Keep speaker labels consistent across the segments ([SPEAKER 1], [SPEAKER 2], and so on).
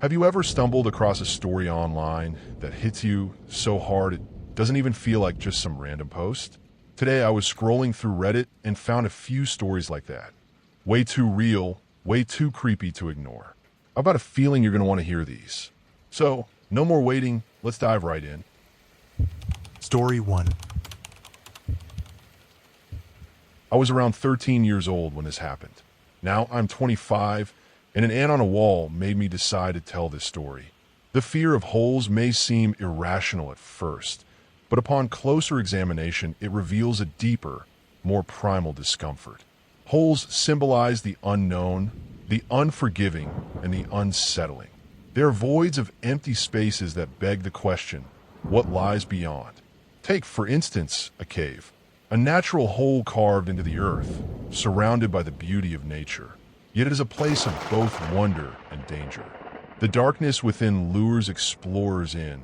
[SPEAKER 1] Have you ever stumbled across a story online that hits you so hard it doesn't even feel like just some random post? Today I was scrolling through Reddit and found a few stories like that. Way too real, way too creepy to ignore. I've got a feeling you're going to want to hear these. So, no more waiting, let's dive right in.
[SPEAKER 2] Story 1.
[SPEAKER 1] I was around 13 years old when this happened. Now I'm 25, and an ant on a wall made me decide to tell this story. The fear of holes may seem irrational at first, but upon closer examination, it reveals a deeper, more primal discomfort. Holes symbolize the unknown, the unforgiving, and the unsettling. They are voids of empty spaces that beg the question, what lies beyond? Take, for instance, a cave. A natural hole carved into the earth, surrounded by the beauty of nature. Yet it is a place of both wonder and danger. The darkness within lures explorers in,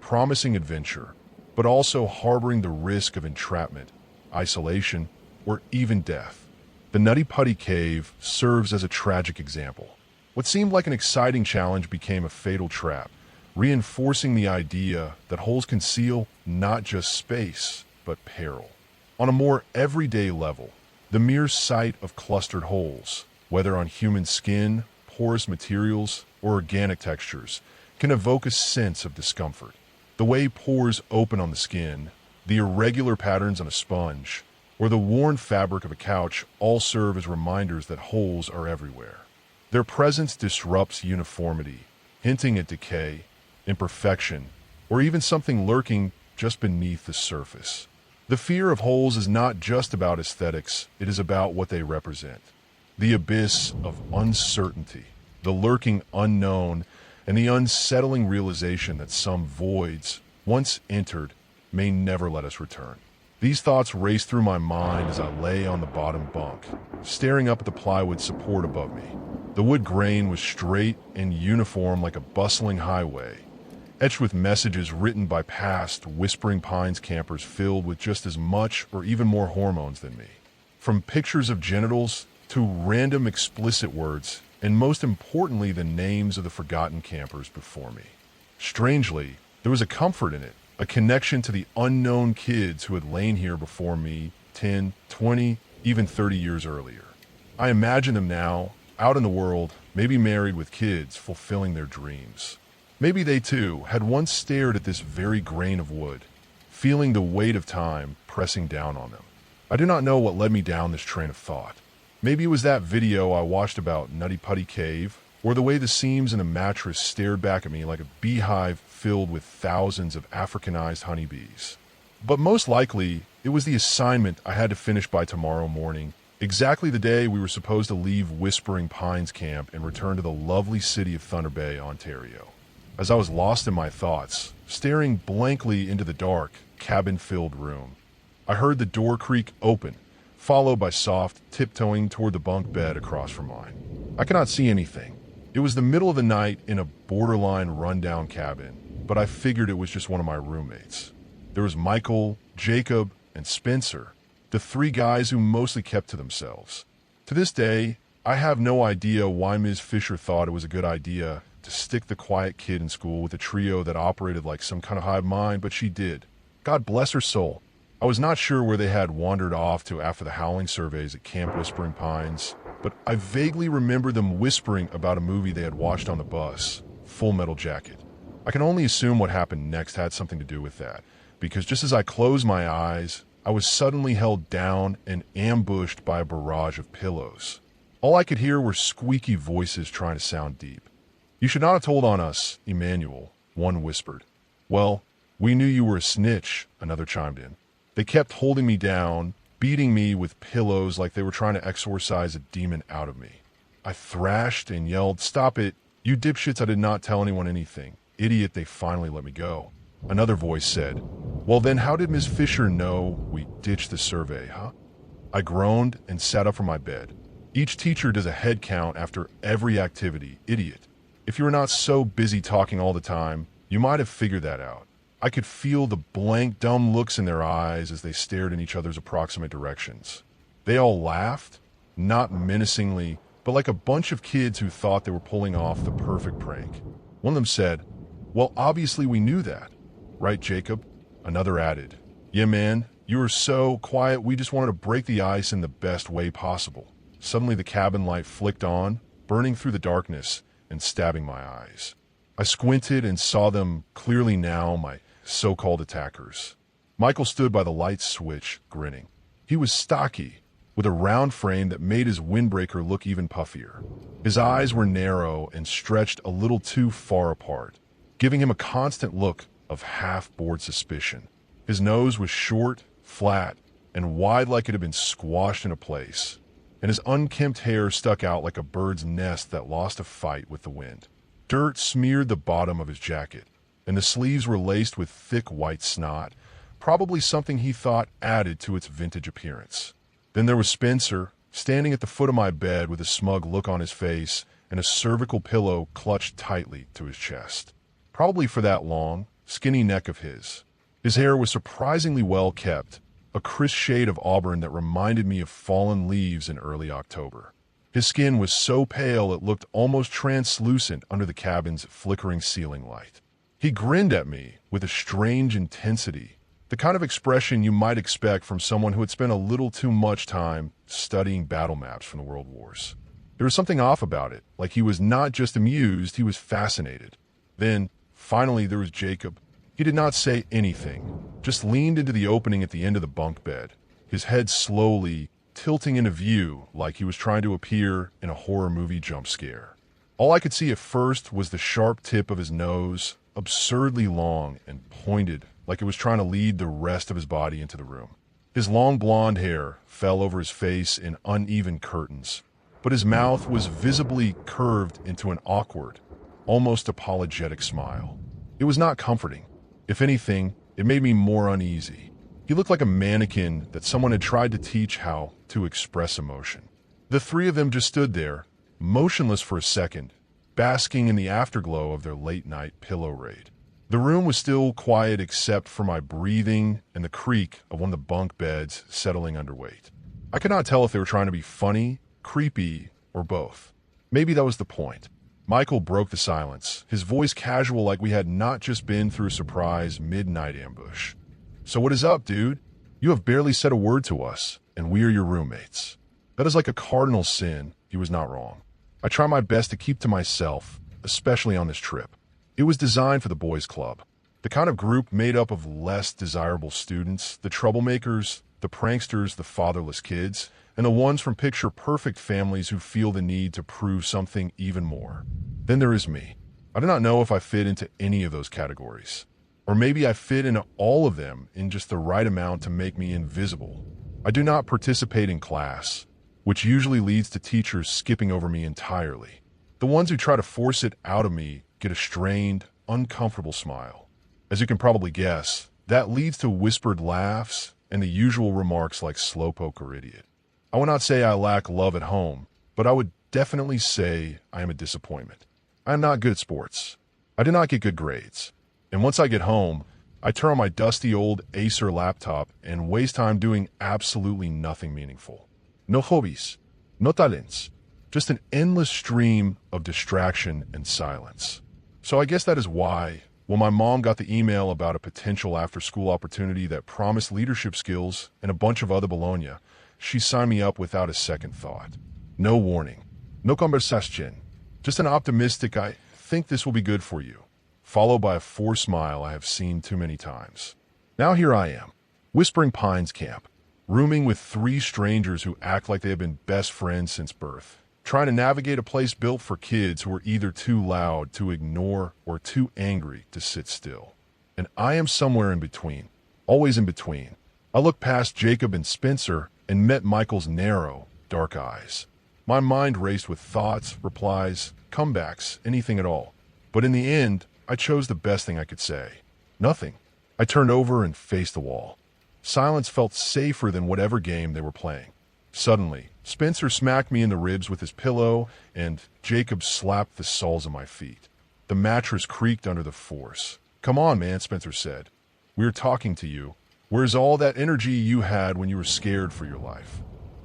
[SPEAKER 1] promising adventure, but also harboring the risk of entrapment, isolation, or even death. The Nutty Putty Cave serves as a tragic example. What seemed like an exciting challenge became a fatal trap, reinforcing the idea that holes conceal not just space, but peril. On a more everyday level, the mere sight of clustered holes, whether on human skin, porous materials, or organic textures, can evoke a sense of discomfort. The way pores open on the skin, the irregular patterns on a sponge, or the worn fabric of a couch all serve as reminders that holes are everywhere. Their presence disrupts uniformity, hinting at decay, imperfection, or even something lurking just beneath the surface. The fear of holes is not just about aesthetics, it is about what they represent. The abyss of uncertainty, the lurking unknown, and the unsettling realization that some voids, once entered, may never let us return. These thoughts raced through my mind as I lay on the bottom bunk, staring up at the plywood support above me. The wood grain was straight and uniform like a bustling highway, etched with messages written by past Whispering Pines campers filled with just as much or even more hormones than me. From pictures of genitals to random explicit words, and most importantly, the names of the forgotten campers before me. Strangely, there was a comfort in it, a connection to the unknown kids who had lain here before me 10, 20, even 30 years earlier. I imagine them now, out in the world, maybe married with kids, fulfilling their dreams. Maybe they too had once stared at this very grain of wood, feeling the weight of time pressing down on them. I do not know what led me down this train of thought. Maybe it was that video I watched about Nutty Putty Cave, or the way the seams in a mattress stared back at me like a beehive filled with thousands of Africanized honeybees. But most likely, it was the assignment I had to finish by tomorrow morning, exactly the day we were supposed to leave Whispering Pines Camp and return to the lovely city of Thunder Bay, Ontario. As I was lost in my thoughts, staring blankly into the dark, cabin-filled room, I heard the door creak open, followed by soft tiptoeing toward the bunk bed across from mine. I could not see anything. It was the middle of the night in a borderline rundown cabin, but I figured it was just one of my roommates. There was Michael, Jacob, and Spencer, the three guys who mostly kept to themselves. To this day, I have no idea why Ms. Fisher thought it was a good idea to stick the quiet kid in school with a trio that operated like some kind of hive mind, but she did. God bless her soul. I was not sure where they had wandered off to after the howling surveys at Camp Whispering Pines, but I vaguely remember them whispering about a movie they had watched on the bus, Full Metal Jacket. I can only assume what happened next had something to do with that, because just as I closed my eyes, I was suddenly held down and ambushed by a barrage of pillows. All I could hear were squeaky voices trying to sound deep. "You should not have told on us, Emmanuel," one whispered. "Well, we knew you were a snitch," another chimed in. They kept holding me down, beating me with pillows like they were trying to exorcise a demon out of me. I thrashed and yelled, "Stop it, you dipshits, I did not tell anyone anything. Idiot, they finally let me go." Another voice said, "Well then how did Ms. Fisher know we ditched the survey, huh?" I groaned and sat up from my bed. Each teacher does a head count after every activity, idiot. If you were not so busy talking all the time, you might have figured that out. I could feel the blank, dumb looks in their eyes as they stared in each other's approximate directions. They all laughed, not menacingly, but like a bunch of kids who thought they were pulling off the perfect prank. One of them said, "Well, obviously we knew that. Right, Jacob?" Another added, "Yeah, man, you were so quiet, we just wanted to break the ice in the best way possible." Suddenly the cabin light flicked on, burning through the darkness and stabbing my eyes. I squinted and saw them clearly now, my so-called attackers. Michael stood by the light switch, grinning. He was stocky, with a round frame that made his windbreaker look even puffier. His eyes were narrow and stretched a little too far apart, giving him a constant look of half-bored suspicion. His nose was short, flat, and wide like it had been squashed into place, and his unkempt hair stuck out like a bird's nest that lost a fight with the wind. Dirt smeared the bottom of his jacket, and the sleeves were laced with thick white snot, probably something he thought added to its vintage appearance. Then there was Spencer, standing at the foot of my bed with a smug look on his face and a cervical pillow clutched tightly to his chest. Probably for that long, skinny neck of his. His hair was surprisingly well kept, a crisp shade of auburn that reminded me of fallen leaves in early October. His skin was so pale it looked almost translucent under the cabin's flickering ceiling light. He grinned at me with a strange intensity, the kind of expression you might expect from someone who had spent a little too much time studying battle maps from the World Wars. There was something off about it, like he was not just amused, he was fascinated. Then, finally, there was Jacob. He did not say anything, just leaned into the opening at the end of the bunk bed, his head slowly tilting into view like he was trying to appear in a horror movie jump scare. All I could see at first was the sharp tip of his nose, absurdly long and pointed, like it was trying to lead the rest of his body into the room. His long blonde hair fell over his face in uneven curtains, but his mouth was visibly curved into an awkward, almost apologetic smile. It was not comforting. If anything, it made me more uneasy. He looked like a mannequin that someone had tried to teach how to express emotion. The three of them just stood there, motionless for a second, basking in the afterglow of their late-night pillow raid. The room was still quiet except for my breathing and the creak of one of the bunk beds settling under weight. I could not tell if they were trying to be funny, creepy, or both. Maybe that was the point. Michael broke the silence, his voice casual like we had not just been through a surprise midnight ambush. "So what is up, dude? You have barely said a word to us, and we are your roommates." That is like a cardinal sin. He was not wrong. I try my best to keep to myself, especially on this trip. It was designed for the boys' club, the kind of group made up of less desirable students, the troublemakers, the pranksters, the fatherless kids, and the ones from picture-perfect families who feel the need to prove something even more. Then there is me. I do not know if I fit into any of those categories. Or maybe I fit into all of them in just the right amount to make me invisible. I do not participate in class, which usually leads to teachers skipping over me entirely. The ones who try to force it out of me get a strained, uncomfortable smile. As you can probably guess, that leads to whispered laughs and the usual remarks like slowpoke or idiot. I would not say I lack love at home, but I would definitely say I am a disappointment. I am not good at sports. I do not get good grades. And once I get home, I turn on my dusty old Acer laptop and waste time doing absolutely nothing meaningful. No hobbies, no talents, just an endless stream of distraction and silence. So I guess that is why, when my mom got the email about a potential after-school opportunity that promised leadership skills and a bunch of other bologna, she signed me up without a second thought. No warning, no conversation, just an optimistic, "I think this will be good for you," followed by a forced smile I have seen too many times. Now here I am, Whispering Pines Camp, rooming with three strangers who act like they have been best friends since birth, trying to navigate a place built for kids who are either too loud to ignore or too angry to sit still. And I am somewhere in between, always in between. I looked past Jacob and Spencer and met Michael's narrow, dark eyes. My mind raced with thoughts, replies, comebacks, anything at all. But in the end, I chose the best thing I could say. Nothing. I turned over and faced the wall. Silence felt safer than whatever game they were playing. Suddenly, Spencer smacked me in the ribs with his pillow, and Jacob slapped the soles of my feet. The mattress creaked under the force. "Come on, man," Spencer said. "We're talking to you. Where's all that energy you had when you were scared for your life?"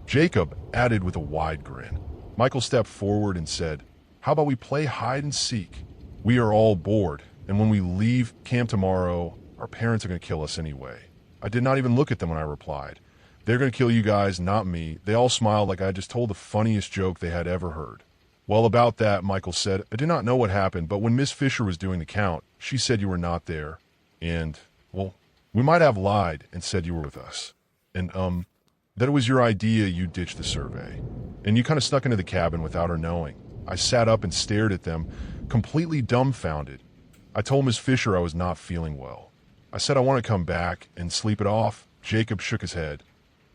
[SPEAKER 1] Jacob added with a wide grin. Michael stepped forward and said, "How about we play hide and seek? We are all bored, and when we leave camp tomorrow, our parents are going to kill us anyway." I did not even look at them when I replied. "They're going to kill you guys, not me." They all smiled like I had just told the funniest joke they had ever heard. "Well, about that," Michael said, "I do not know what happened, but when Miss Fisher was doing the count, she said you were not there. And, well, we might have lied and said you were with us. And, that it was your idea you ditched the survey. And you kind of snuck into the cabin without her knowing." I sat up and stared at them, completely dumbfounded. I told Miss Fisher I was not feeling well. I said I want to come back and sleep it off. Jacob shook his head.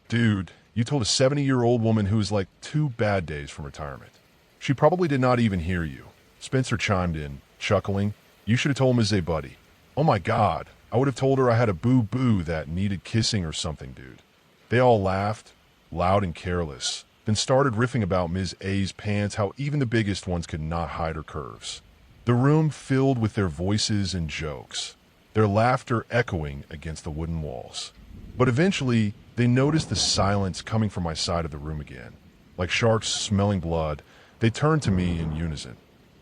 [SPEAKER 1] "Dude, you told a 70-year-old woman who is like 2 bad days from retirement. She probably did not even hear you." Spencer chimed in, chuckling. "You should have told Ms. A buddy." "Oh my God, I would have told her I had a boo-boo that needed kissing or something, dude." They all laughed, loud and careless, then started riffing about Ms. A's pants, how even the biggest ones could not hide her curves. The room filled with their voices and jokes, their laughter echoing against the wooden walls. But eventually, they noticed the silence coming from my side of the room again. Like sharks smelling blood, they turned to me in unison.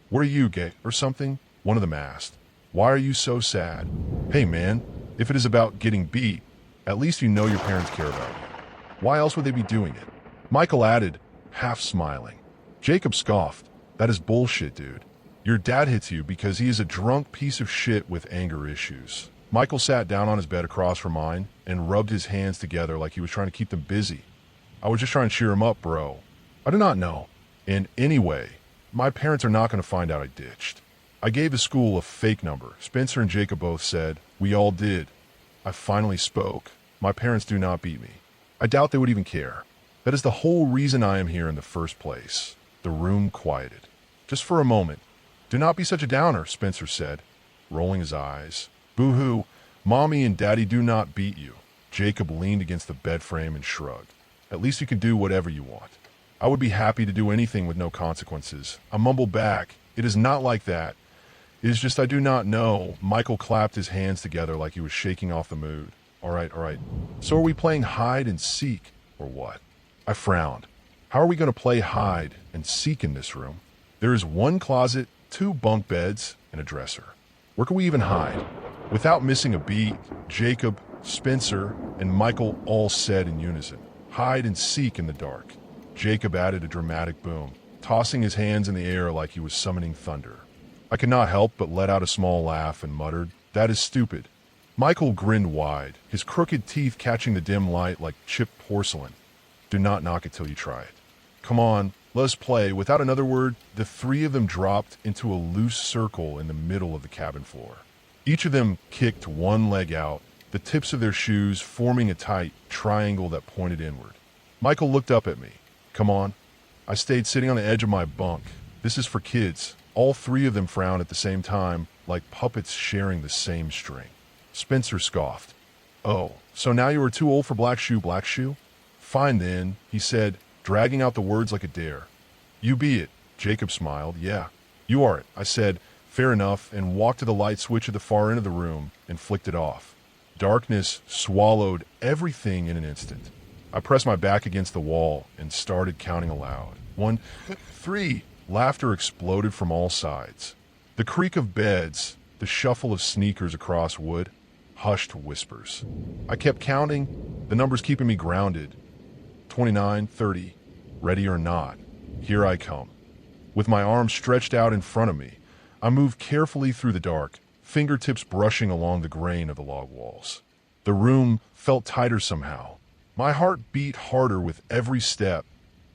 [SPEAKER 1] "What are you, gay or something?" one of them asked. "Why are you so sad?" "Hey man, if it is about getting beat, at least you know your parents care about you. Why else would they be doing it?" Michael added, half smiling. Jacob scoffed. "That is bullshit, dude. Your dad hits you because he is a drunk piece of shit with anger issues." Michael sat down on his bed across from mine and rubbed his hands together like he was trying to keep them busy. "I was just trying to cheer him up, bro. I do not know. And anyway, my parents are not going to find out I ditched." I gave the school a fake number. Spencer and Jacob both said, "We all did." I finally spoke. "My parents do not beat me. I doubt they would even care. That is the whole reason I am here in the first place." The room quieted. "Just for a moment. Do not be such a downer," Spencer said, rolling his eyes. "Boo-hoo. Mommy and Daddy do not beat you." Jacob leaned against the bed frame and shrugged. "At least you can do whatever you want." "I would be happy to do anything with no consequences." I mumbled back, "It is not like that. It is just I do not know." Michael clapped his hands together like he was shaking off the mood. All right. "So are we playing hide and seek, or what?" I frowned. "How are we going to play hide and seek in this room? There is one closet, 2 bunk beds, and a dresser. Where can we even hide?" Without missing a beat, Jacob, Spencer, and Michael all said in unison, "Hide and seek in the dark." Jacob added a dramatic boom, tossing his hands in the air like he was summoning thunder. I could not help but let out a small laugh and muttered, "That is stupid." Michael grinned wide, his crooked teeth catching the dim light like chipped porcelain. "Do not knock it till you try it. Come on, let us play." Without another word, the 3 of them dropped into a loose circle in the middle of the cabin floor. Each of them kicked one leg out, the tips of their shoes forming a tight triangle that pointed inward. Michael looked up at me. "Come on." I stayed sitting on the edge of my bunk. "This is for kids." All 3 of them frowned at the same time, like puppets sharing the same string. Spencer scoffed. "Oh, so now you are too old for black shoe? Fine then," he said, dragging out the words like a dare. "You be it." Jacob smiled. "Yeah, you are it," I said, "fair enough," and walked to the light switch at the far end of the room and flicked it off. Darkness swallowed everything in an instant. I pressed my back against the wall and started counting aloud. 1, 3. Laughter exploded from all sides. The creak of beds, the shuffle of sneakers across wood, hushed whispers. I kept counting, the numbers keeping me grounded. 29, 30. Ready or not, here I come. With my arms stretched out in front of me, I moved carefully through the dark, fingertips brushing along the grain of the log walls. The room felt tighter somehow. My heart beat harder with every step,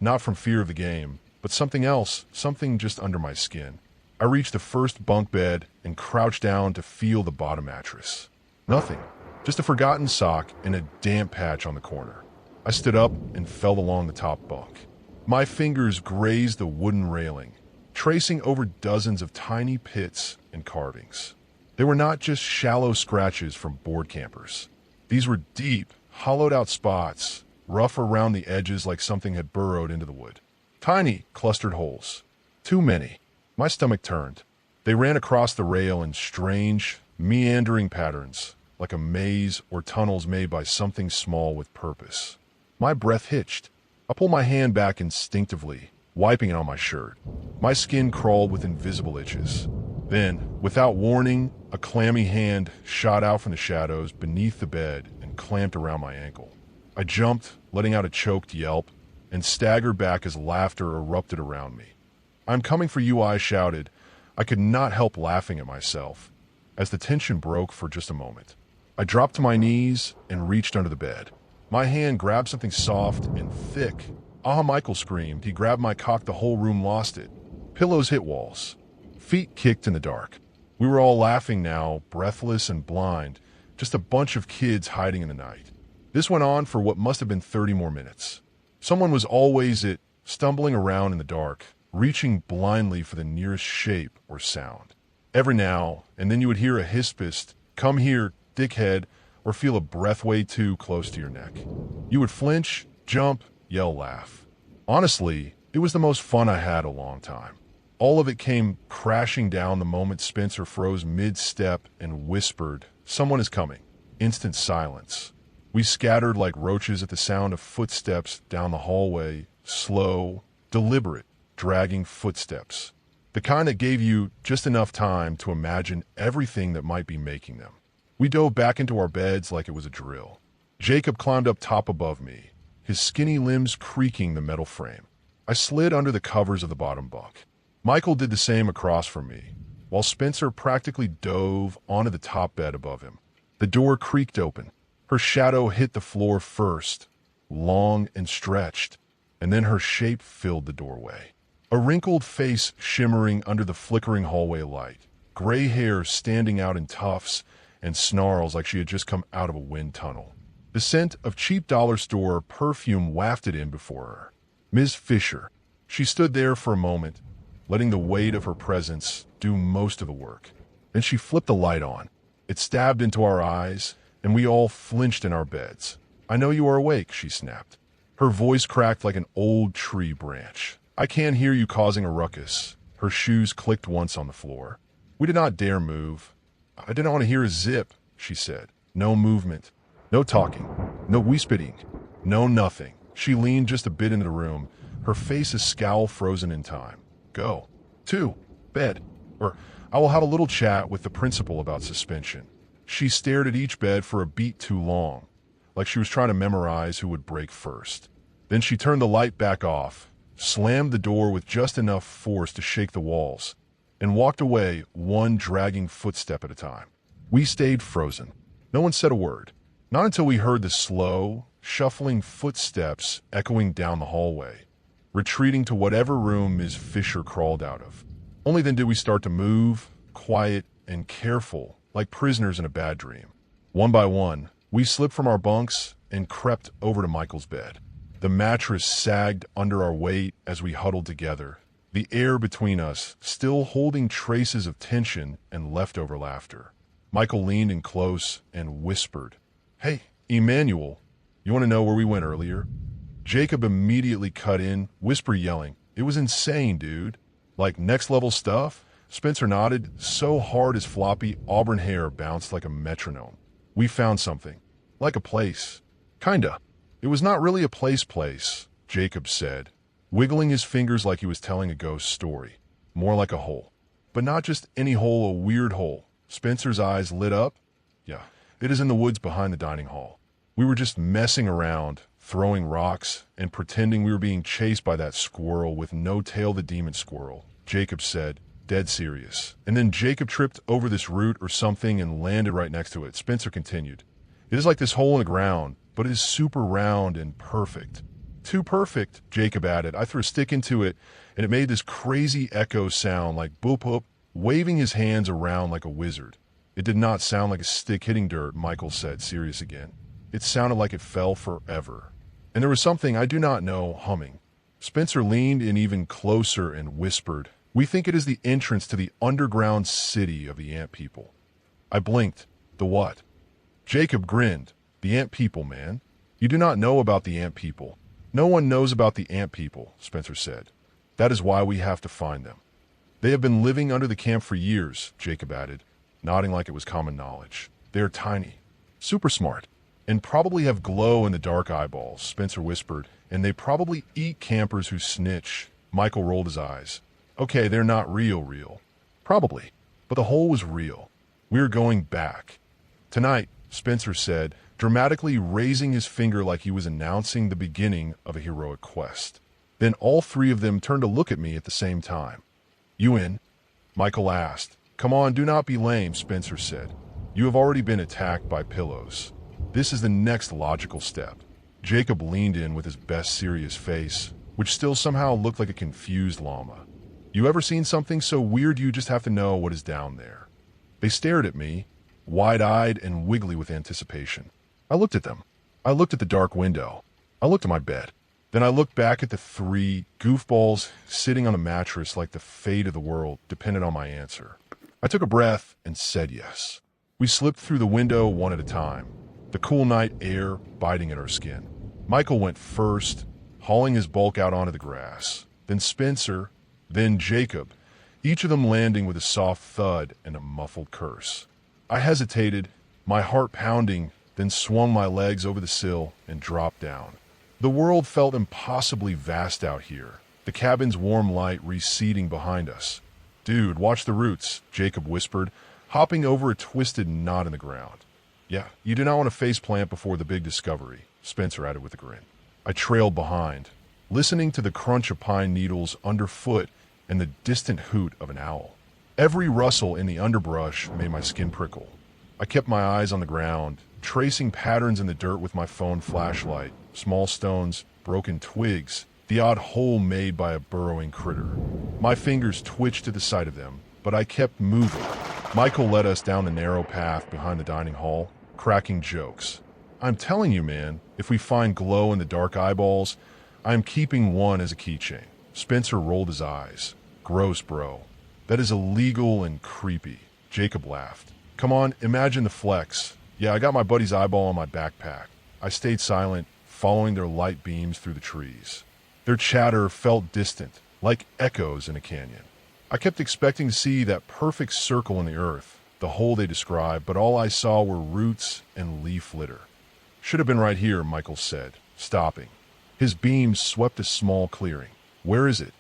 [SPEAKER 1] not from fear of the game, but something else, something just under my skin. I reached the first bunk bed and crouched down to feel the bottom mattress. Nothing, just a forgotten sock and a damp patch on the corner. I stood up and fell along the top bunk. My fingers grazed the wooden railing, tracing over dozens of tiny pits and carvings. They were not just shallow scratches from board campers. These were deep, hollowed-out spots, rough around the edges like something had burrowed into the wood. Tiny, clustered holes. Too many. My stomach turned. They ran across the rail in strange, meandering patterns, like a maze or tunnels made by something small with purpose. My breath hitched. I pulled my hand back instinctively, wiping it on my shirt. My skin crawled with invisible itches. Then, without warning, a clammy hand shot out from the shadows beneath the bed and clamped around my ankle. I jumped, letting out a choked yelp, and staggered back as laughter erupted around me. "I'm coming for you," I shouted. I could not help laughing at myself, as the tension broke for just a moment. I dropped to my knees and reached under the bed. My hand grabbed something soft and thick. "Ah," Michael screamed. He grabbed my cock, the whole room lost it. Pillows hit walls. Feet kicked in the dark. We were all laughing now, breathless and blind, just a bunch of kids hiding in the night. This went on for what must have been 30 more minutes. Someone was always stumbling around in the dark, reaching blindly for the nearest shape or sound. Every now and then you would hear a hispist, "Come here, dickhead," or feel a breath way too close to your neck. You would flinch, jump, yell, laugh. Honestly, it was the most fun I had in a long time. All of it came crashing down the moment Spencer froze mid-step and whispered, "Someone is coming." Instant silence. We scattered like roaches at the sound of footsteps down the hallway, slow, deliberate, dragging footsteps. The kind that gave you just enough time to imagine everything that might be making them. We dove back into our beds like it was a drill. Jacob climbed up top above me, his skinny limbs creaking the metal frame. I slid under the covers of the bottom bunk. Michael did the same across from me, while Spencer practically dove onto the top bed above him. The door creaked open. Her shadow hit the floor first, long and stretched, and then her shape filled the doorway. A wrinkled face shimmering under the flickering hallway light, gray hair standing out in tufts and snarls like she had just come out of a wind tunnel. The scent of cheap dollar store perfume wafted in before her. Ms. Fisher. She stood there for a moment, letting the weight of her presence do most of the work. Then she flipped the light on. It stabbed into our eyes, and we all flinched in our beds. "I know you are awake," she snapped. Her voice cracked like an old tree branch. "I can't hear you causing a ruckus." Her shoes clicked once on the floor. We did not dare move. "I didn't want to hear a zip," she said. No movement. No talking. No whispering. No nothing. She leaned just a bit into the room, her face a scowl frozen in time. "Go. To. Bed. Or I will have a little chat with the principal about suspension." She stared at each bed for a beat too long, like she was trying to memorize who would break first. Then she turned the light back off, slammed the door with just enough force to shake the walls, and walked away one dragging footstep at a time. We stayed frozen. No one said a word. Not until we heard the slow, shuffling footsteps echoing down the hallway, retreating to whatever room Ms. Fisher crawled out of. Only then did we start to move, quiet and careful, like prisoners in a bad dream. One by one, we slipped from our bunks and crept over to Michael's bed. The mattress sagged under our weight as we huddled together, the air between us still holding traces of tension and leftover laughter. Michael leaned in close and whispered, "Hey, Emmanuel, you want to know where we went earlier?" Jacob immediately cut in, whisper yelling, "It was insane, dude. Like next level stuff?" Spencer nodded, so hard his floppy auburn hair bounced like a metronome. "We found something. Like a place. Kinda." "It was not really a place," Jacob said, wiggling his fingers like he was telling a ghost story. "More like a hole. But not just any hole, a weird hole." Spencer's eyes lit up. "Yeah, it is in the woods behind the dining hall. We were just messing around, throwing rocks, and pretending we were being chased by that squirrel with no tail, the demon squirrel," Jacob said, dead serious. "And then Jacob tripped over this root or something and landed right next to it." Spencer continued, "It is like this hole in the ground, but it is super round and perfect." "Too perfect," Jacob added. "I threw a stick into it, and it made this crazy echo sound like boop boop," waving his hands around like a wizard. "It did not sound like a stick hitting dirt," Michael said, serious again. "It sounded like it fell forever. And there was something I do not know humming." Spencer leaned in even closer and whispered, "We think it is the entrance to the underground city of the ant people." I blinked. "The what?" Jacob grinned. "The ant people, man. You do not know about the ant people." "No one knows about the ant people," Spencer said. "That is why we have to find them. They have been living under the camp for years," Jacob added, nodding like it was common knowledge. "They are tiny, super smart, and probably have glow-in-the-dark eyeballs," Spencer whispered, "and they probably eat campers who snitch. Michael rolled his eyes. Okay, they're not real. Probably. But the hole was real. We're going back. Tonight, Spencer said, dramatically raising his finger like he was announcing the beginning of a heroic quest. Then all three of them turned to look at me at the same time. You in? Michael asked. Come on, do not be lame, Spencer said. You have already been attacked by pillows. This is the next logical step. Jacob leaned in with his best serious face, which still somehow looked like a confused llama. You ever seen something so weird you just have to know what is down there? They stared at me, wide-eyed and wiggly with anticipation. I looked at them. I looked at the dark window. I looked at my bed. Then I looked back at the three goofballs sitting on a mattress like the fate of the world depended on my answer. I took a breath and said yes. We slipped through the window one at a time, the cool night air biting at our skin. Michael went first, hauling his bulk out onto the grass. Then Spencer, then Jacob, each of them landing with a soft thud and a muffled curse. I hesitated, my heart pounding, then swung my legs over the sill and dropped down. The world felt impossibly vast out here, the cabin's warm light receding behind us. Dude, watch the roots, Jacob whispered, hopping over a twisted knot in the ground. Yeah, you do not want to faceplant before the big discovery, Spencer added with a grin. I trailed behind, listening to the crunch of pine needles underfoot and the distant hoot of an owl. Every rustle in the underbrush made my skin prickle. I kept my eyes on the ground, tracing patterns in the dirt with my phone flashlight, small stones, broken twigs, the odd hole made by a burrowing critter. My fingers twitched to the sight of them, but I kept moving. Michael led us down the narrow path behind the dining hall, cracking jokes. I'm telling you, man, if we find glow in the dark eyeballs, I'm keeping one as a keychain. Spencer rolled his eyes. Gross, bro. That is illegal and creepy. Jacob laughed. Come on, imagine the flex. Yeah, I got my buddy's eyeball on my backpack. I stayed silent, following their light beams through the trees. Their chatter felt distant, like echoes in a canyon. I kept expecting to see that perfect circle in the earth, the hole they described, but all I saw were roots and leaf litter. Should have been right here, Michael said, stopping. His beams swept a small clearing. Where is it?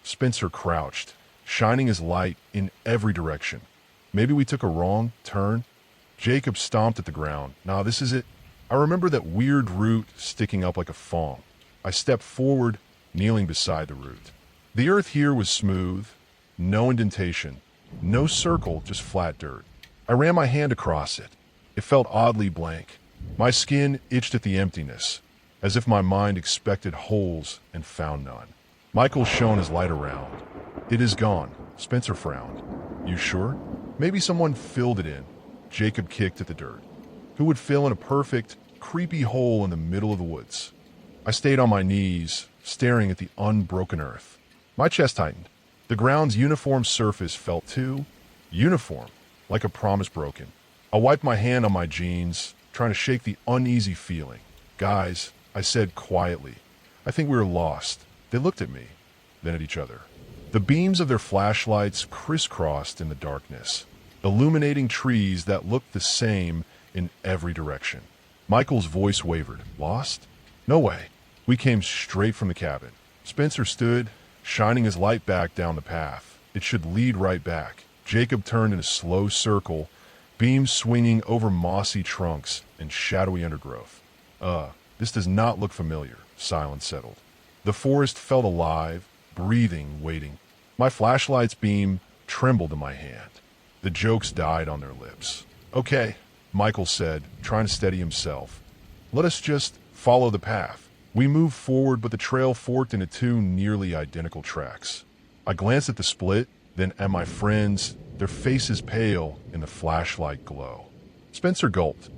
[SPEAKER 1] Spencer crouched, shining his light in every direction. Maybe we took a wrong turn? Jacob stomped at the ground. Nah, this is it. I remember that weird root sticking up like a thong. I stepped forward, kneeling beside the root. The earth here was smooth, no indentation, no circle, just flat dirt. I ran my hand across it. It felt oddly blank. My skin itched at the emptiness, as if my mind expected holes and found none. Michael shone his light around. It is gone. Spencer frowned. You sure? Maybe someone filled it in. Jacob kicked at the dirt. Who would fill in a perfect, creepy hole in the middle of the woods? I stayed on my knees, staring at the unbroken earth. My chest tightened. The ground's uniform surface felt too uniform, like a promise broken. I wiped my hand on my jeans, trying to shake the uneasy feeling. Guys, I said quietly, I think we were lost. They looked at me, then at each other. The beams of their flashlights crisscrossed in the darkness, illuminating trees that looked the same in every direction. Michael's voice wavered. Lost? No way. We came straight from the cabin. Spencer stood, shining his light back down the path. It should lead right back. Jacob turned in a slow circle, beams swinging over mossy trunks and shadowy undergrowth. This does not look familiar. Silence settled. The forest felt alive, breathing, waiting. My flashlight's beam trembled in my hand. The jokes died on their lips. Okay, Michael said, trying to steady himself. Let us just follow the path. We moved forward, but the trail forked into two nearly identical tracks. I glanced at the split, then at my friends, their faces pale in the flashlight glow. Spencer gulped.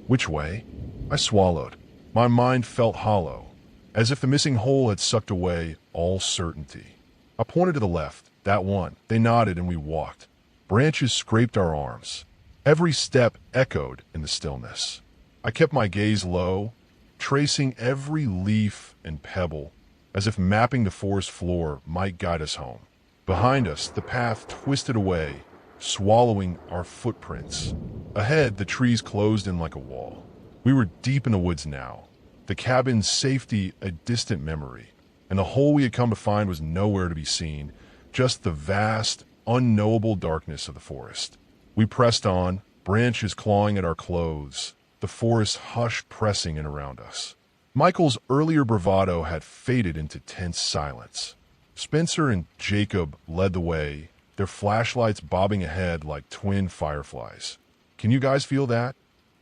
[SPEAKER 1] Which way? I swallowed. My mind felt hollow, as if the missing hole had sucked away all certainty. I pointed to the left, that one. They nodded and we walked. Branches scraped our arms. Every step echoed in the stillness. I kept my gaze low, tracing every leaf and pebble, as if mapping the forest floor might guide us home. Behind us, the path twisted away, swallowing our footprints. Ahead, the trees closed in like a wall. We were deep in the woods now, the cabin's safety a distant memory, and the hole we had come to find was nowhere to be seen, just the vast, unknowable darkness of the forest. We pressed on, branches clawing at our clothes, the forest hush pressing in around us. Michael's earlier bravado had faded into tense silence. Spencer and Jacob led the way, their flashlights bobbing ahead like twin fireflies. "Can you guys feel that?"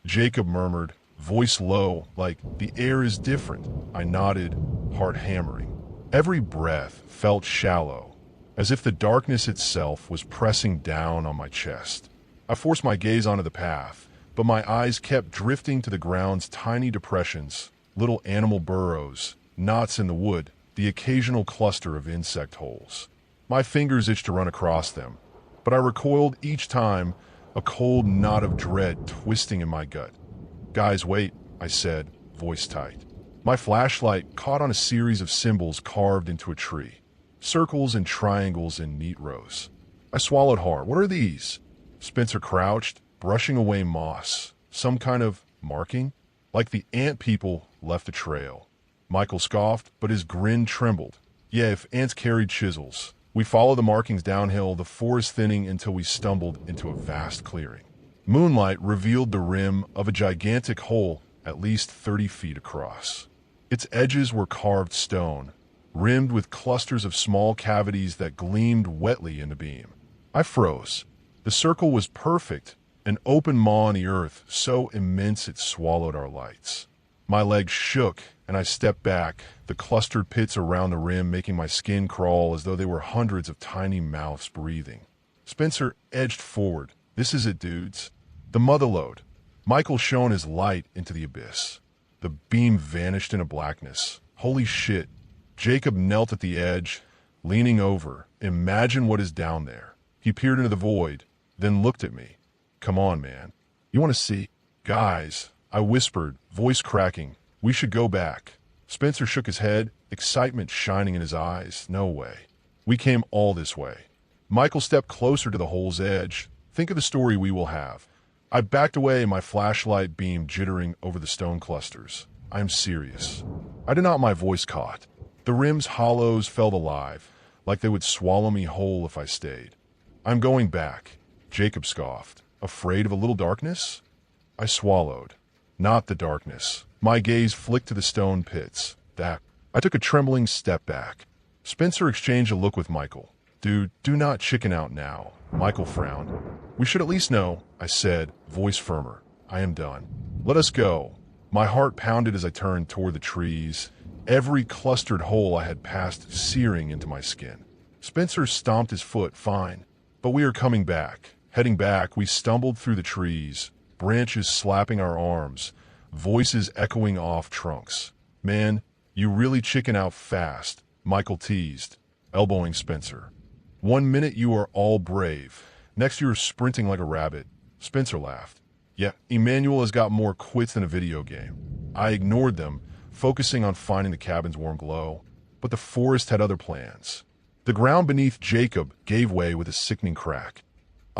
[SPEAKER 1] Jacob murmured, voice low, like, "The air is different." I nodded, heart hammering. Every breath felt shallow, as if the darkness itself was pressing down on my chest. I forced my gaze onto the path, but my eyes kept drifting to the ground's tiny depressions, little animal burrows, knots in the wood, the occasional cluster of insect holes. My fingers itched to run across them, but I recoiled each time, a cold knot of dread twisting in my gut. "Guys, wait," I said, voice tight. My flashlight caught on a series of symbols carved into a tree, circles and triangles in neat rows. I swallowed hard. "What are these?" Spencer crouched, brushing away moss. "Some kind of marking? Like the ant people left a trail." Michael scoffed, but his grin trembled. "Yeah, if ants carried chisels." We followed the markings downhill, the forest thinning until we stumbled into a vast clearing. Moonlight revealed the rim of a gigantic hole at least 30 feet across. Its edges were carved stone, rimmed with clusters of small cavities that gleamed wetly in the beam. I froze. The circle was perfect, an open maw in the earth, so immense it swallowed our lights. My legs shook, and I stepped back, the clustered pits around the rim making my skin crawl as though they were hundreds of tiny mouths breathing. Spencer edged forward. "This is it, dudes. The motherlode." Michael shone his light into the abyss. The beam vanished into blackness. "Holy shit." Jacob knelt at the edge, leaning over. "Imagine what is down there." He peered into the void, then looked at me. "Come on, man. You want to see?" "Guys," I whispered, voice cracking, "we should go back." Spencer shook his head, excitement shining in his eyes. "No way. We came all this way." Michael stepped closer to the hole's edge. "Think of the story we will have." I backed away, my flashlight beam jittering over the stone clusters. "I am serious." I did not my voice caught. The rim's hollows felt alive, like they would swallow me whole if I stayed. "I'm going back," Jacob scoffed. "Afraid of a little darkness?" I swallowed. Not the darkness. My gaze flicked to the stone pits. That. I took a trembling step back. Spencer exchanged a look with Michael. "Dude, do not chicken out now." Michael frowned. "We should at least know," I said, voice firmer. "I am done. Let us go." My heart pounded as I turned toward the trees, every clustered hole I had passed searing into my skin. Spencer stomped his foot. "Fine. But we are coming back." Heading back, we stumbled through the trees, branches slapping our arms, voices echoing off trunks. "Man, you really chicken out fast," Michael teased, elbowing Spencer. "One minute you are all brave, next you are sprinting like a rabbit." Spencer laughed. "Yeah, Emmanuel has got more quits than a video game." I ignored them, focusing on finding the cabin's warm glow. But the forest had other plans. The ground beneath Jacob gave way with a sickening crack.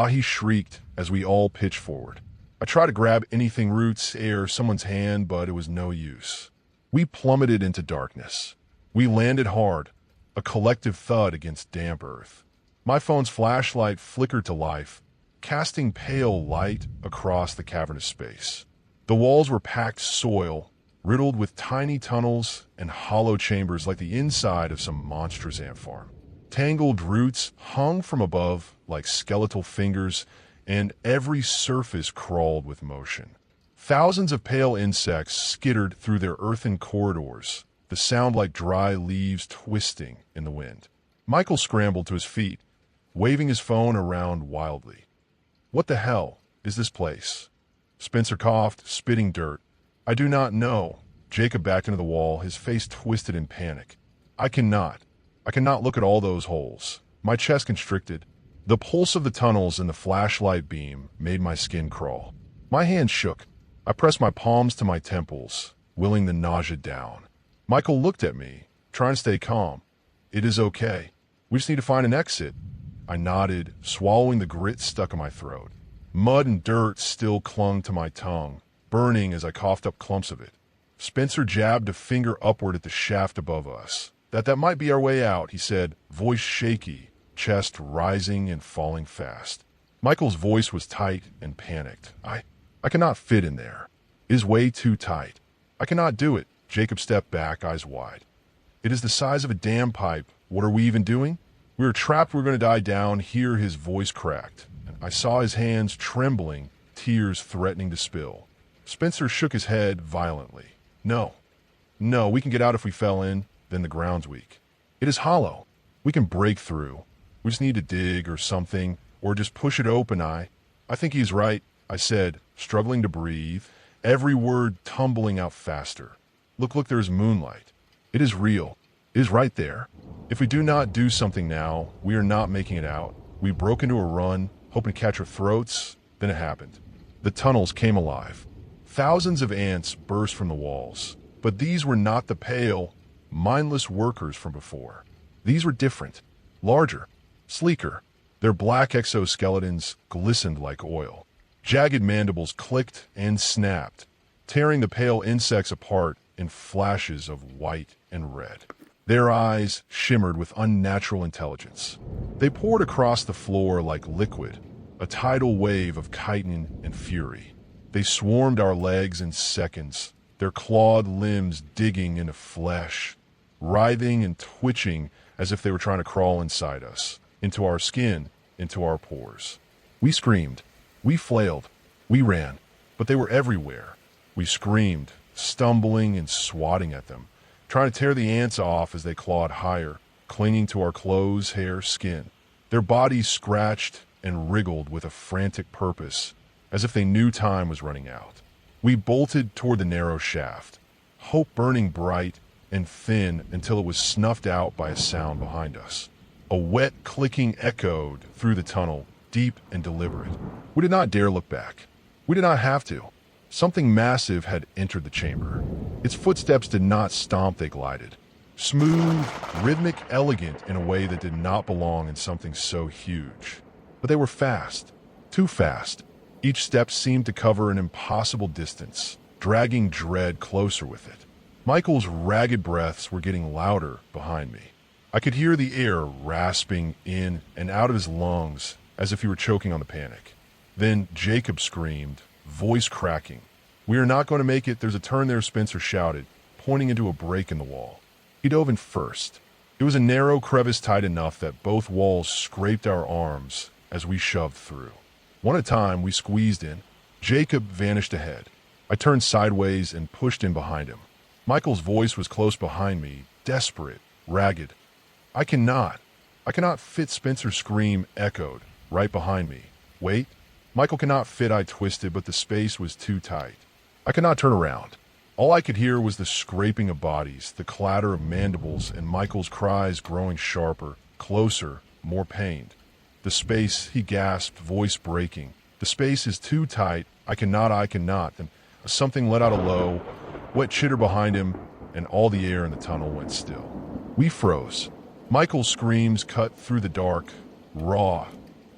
[SPEAKER 1] He shrieked as we all pitched forward. I tried to grab anything, roots, air, someone's hand, but it was no use. We plummeted into darkness. We landed hard, a collective thud against damp earth. My phone's flashlight flickered to life, casting pale light across the cavernous space. The walls were packed soil, riddled with tiny tunnels and hollow chambers like the inside of some monstrous ant farm. Tangled roots hung from above like skeletal fingers, and every surface crawled with motion. Thousands of pale insects skittered through their earthen corridors, the sound like dry leaves twisting in the wind. Michael scrambled to his feet, waving his phone around wildly. "What the hell is this place?" Spencer coughed, spitting dirt. "I do not know." Jacob backed into the wall, his face twisted in panic. I cannot look at all those holes." My chest constricted. The pulse of the tunnels and the flashlight beam made my skin crawl. My hands shook. I pressed my palms to my temples, willing the nausea down. Michael looked at me, trying to stay calm. "It is okay. We just need to find an exit." I nodded, swallowing the grit stuck in my throat. Mud and dirt still clung to my tongue, burning as I coughed up clumps of it. Spencer jabbed a finger upward at the shaft above us. That might be our way out, he said, voice shaky, chest rising and falling fast. Michael's voice was tight and panicked. I cannot fit in there. It is way too tight. I cannot do it. Jacob stepped back, eyes wide. It is the size of a dam pipe. What are we even doing? We were trapped. We're going to die down. Here his voice cracked. I saw his hands trembling, tears threatening to spill. Spencer shook his head violently. No, we can get out if we fell in. Then the ground's weak. It is hollow. We can break through. We just need to dig or something, or just push it open. I think he's right, I said, struggling to breathe, every word tumbling out faster. Look, there's moonlight. It is real. It is right there. If we do not do something now, we are not making it out. We broke into a run, hoping to catch our throats. Then it happened. The tunnels came alive. Thousands of ants burst from the walls. But these were not the pale, mindless workers from before. These were different, larger, sleeker. Their black exoskeletons glistened like oil. Jagged mandibles clicked and snapped, tearing the pale insects apart in flashes of white and red. Their eyes shimmered with unnatural intelligence. They poured across the floor like liquid, a tidal wave of chitin and fury. They swarmed our legs in seconds, their clawed limbs digging into flesh, writhing and twitching as if they were trying to crawl inside us, into our skin, into our pores. We screamed. We flailed. We ran. But they were everywhere. We screamed, stumbling and swatting at them, trying to tear the ants off as they clawed higher, clinging to our clothes, hair, skin. Their bodies scratched and wriggled with a frantic purpose, as if they knew time was running out. We bolted toward the narrow shaft, hope burning bright and thin until it was snuffed out by a sound behind us. A wet clicking echoed through the tunnel, deep and deliberate. We did not dare look back. We did not have to. Something massive had entered the chamber. Its footsteps did not stomp, they glided. Smooth, rhythmic, elegant in a way that did not belong in something so huge. But they were fast. Too fast. Each step seemed to cover an impossible distance, dragging dread closer with it. Michael's ragged breaths were getting louder behind me. I could hear the air rasping in and out of his lungs as if he were choking on the panic. Then Jacob screamed, voice cracking. We are not going to make it. There's a turn there, Spencer shouted, pointing into a break in the wall. He dove in first. It was a narrow crevice tight enough that both walls scraped our arms as we shoved through. One at a time, we squeezed in. Jacob vanished ahead. I turned sideways and pushed in behind him. Michael's voice was close behind me, desperate, ragged. I cannot fit. Spencer's scream echoed right behind me. Wait. Michael cannot fit, I twisted, but the space was too tight. I could not turn around. All I could hear was the scraping of bodies, the clatter of mandibles, and Michael's cries growing sharper, closer, more pained. The space, he gasped, voice breaking. The space is too tight. I cannot. Then something let out a low, wet chitter behind him, and all the air in the tunnel went still. We froze. Michael's screams cut through the dark, raw,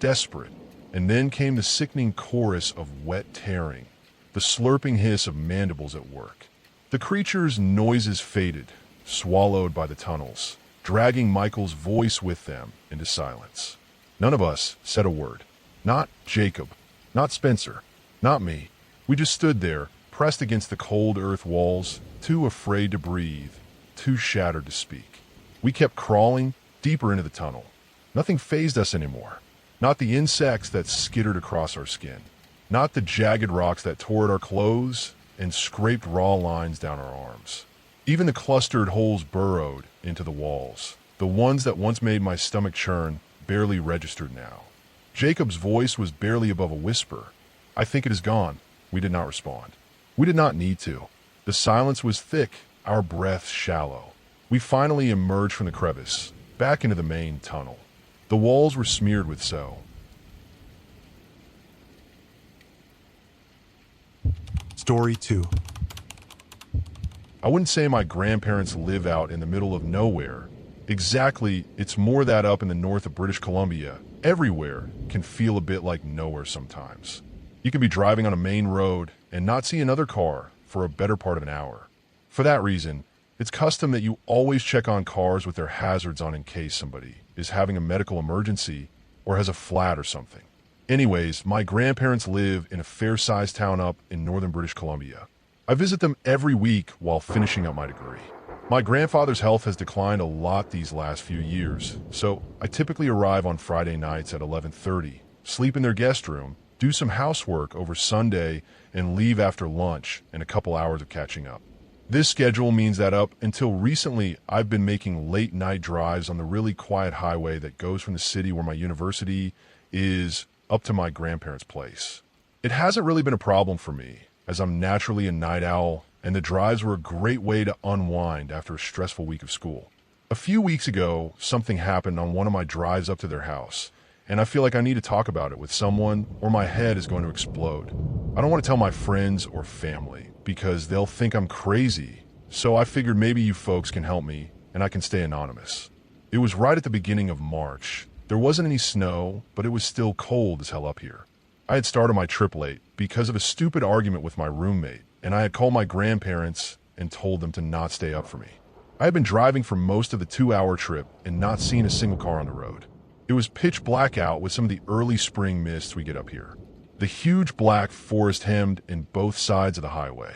[SPEAKER 1] desperate. And then came the sickening chorus of wet tearing, the slurping hiss of mandibles at work. The creature's noises faded, swallowed by the tunnels, dragging Michael's voice with them into silence. None of us said a word. Not Jacob, not Spencer, not me. We just stood there, pressed against the cold earth walls, too afraid to breathe, too shattered to speak. We kept crawling deeper into the tunnel. Nothing fazed us anymore. Not the insects that skittered across our skin. Not the jagged rocks that tore at our clothes and scraped raw lines down our arms. Even the clustered holes burrowed into the walls. The ones that once made my stomach churn barely registered now. Jacob's voice was barely above a whisper. I think it is gone. We did not respond. We did not need to. The silence was thick, our breaths shallow. We finally emerged from the crevice, back into the main tunnel. The walls were smeared with so.
[SPEAKER 2] Story 2.
[SPEAKER 1] I wouldn't say my grandparents live out in the middle of nowhere. Exactly, it's more that up in the north of British Columbia, everywhere can feel a bit like nowhere sometimes. You can be driving on a main road and not see another car for a better part of an hour. For that reason, It's custom that you always check on cars with their hazards on in case somebody is having a medical emergency or has a flat or something. Anyways, my grandparents live in a fair-sized town up in northern British Columbia. I visit them every week while finishing up my degree. My grandfather's health has declined a lot these last few years, so I typically arrive on Friday nights at 11:30, sleep in their guest room, do some housework over Sunday, and leave after lunch and a couple hours of catching up. This schedule means that up until recently, I've been making late-night drives on the really quiet highway that goes from the city where my university is up to my grandparents' place. It hasn't really been a problem for me, as I'm naturally a night owl, and the drives were a great way to unwind after a stressful week of school. A few weeks ago, something happened on one of my drives up to their house, and I feel like I need to talk about it with someone or my head is going to explode. I don't want to tell my friends or family because they'll think I'm crazy, so I figured maybe you folks can help me and I can stay anonymous. It was right at the beginning of March. There wasn't any snow, but it was still cold as hell up here. I had started my trip late because of a stupid argument with my roommate, and I had called my grandparents and told them to not stay up for me. I had been driving for most of the 2-hour trip and not seen a single car on the road. It was pitch black out with some of the early spring mists we get up here. The huge black forest hemmed in both sides of the highway.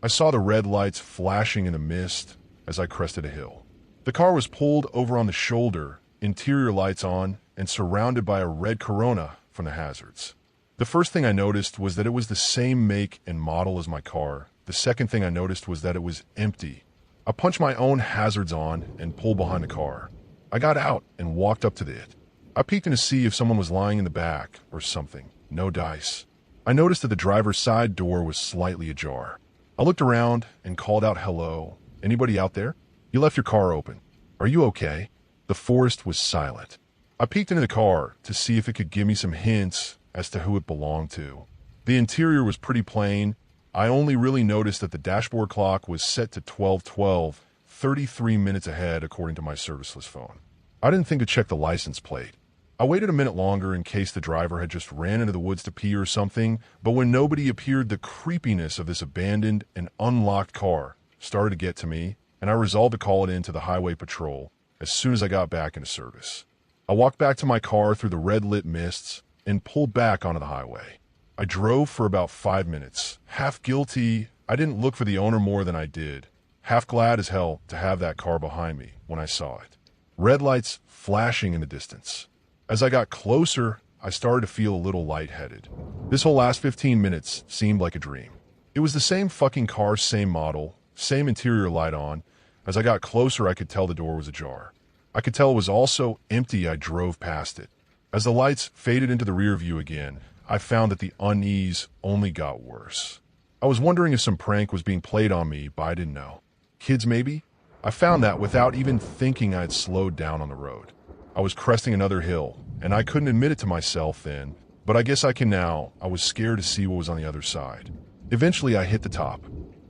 [SPEAKER 1] I saw the red lights flashing in the mist as I crested a hill. The car was pulled over on the shoulder, interior lights on, and surrounded by a red Corona from the hazards. The first thing I noticed was that it was the same make and model as my car. The second thing I noticed was that it was empty. I punched my own hazards on and pulled behind the car. I got out and walked up to it. I peeked in to see if someone was lying in the back or something. No dice. I noticed that the driver's side door was slightly ajar. I looked around and called out, "Hello. Anybody out there? You left your car open. Are you okay?" The forest was silent. I peeked into the car to see if it could give me some hints as to who it belonged to. The interior was pretty plain. I only really noticed that the dashboard clock was set to 12:12, 33 minutes ahead according to my serviceless phone. I didn't think to check the license plate. I waited a minute longer in case the driver had just ran into the woods to pee or something, but when nobody appeared, the creepiness of this abandoned and unlocked car started to get to me, and I resolved to call it in to the highway patrol as soon as I got back into service. I walked back to my car through the red-lit mists and pulled back onto the highway. I drove for about 5 minutes. Half guilty, I didn't look for the owner more than I did. Half glad as hell to have that car behind me when I saw it. Red lights flashing in the distance. As I got closer, I started to feel a little lightheaded. This whole last 15 minutes seemed like a dream. It was the same fucking car, same model, same interior light on. As I got closer, I could tell the door was ajar. I could tell it was also empty. I drove past it. As the lights faded into the rear view again, I found that the unease only got worse. I was wondering if some prank was being played on me, but I didn't know. Kids, maybe? I found that without even thinking I had slowed down on the road. I was cresting another hill, and I couldn't admit it to myself then, but I guess I can now. I was scared to see what was on the other side. Eventually, I hit the top.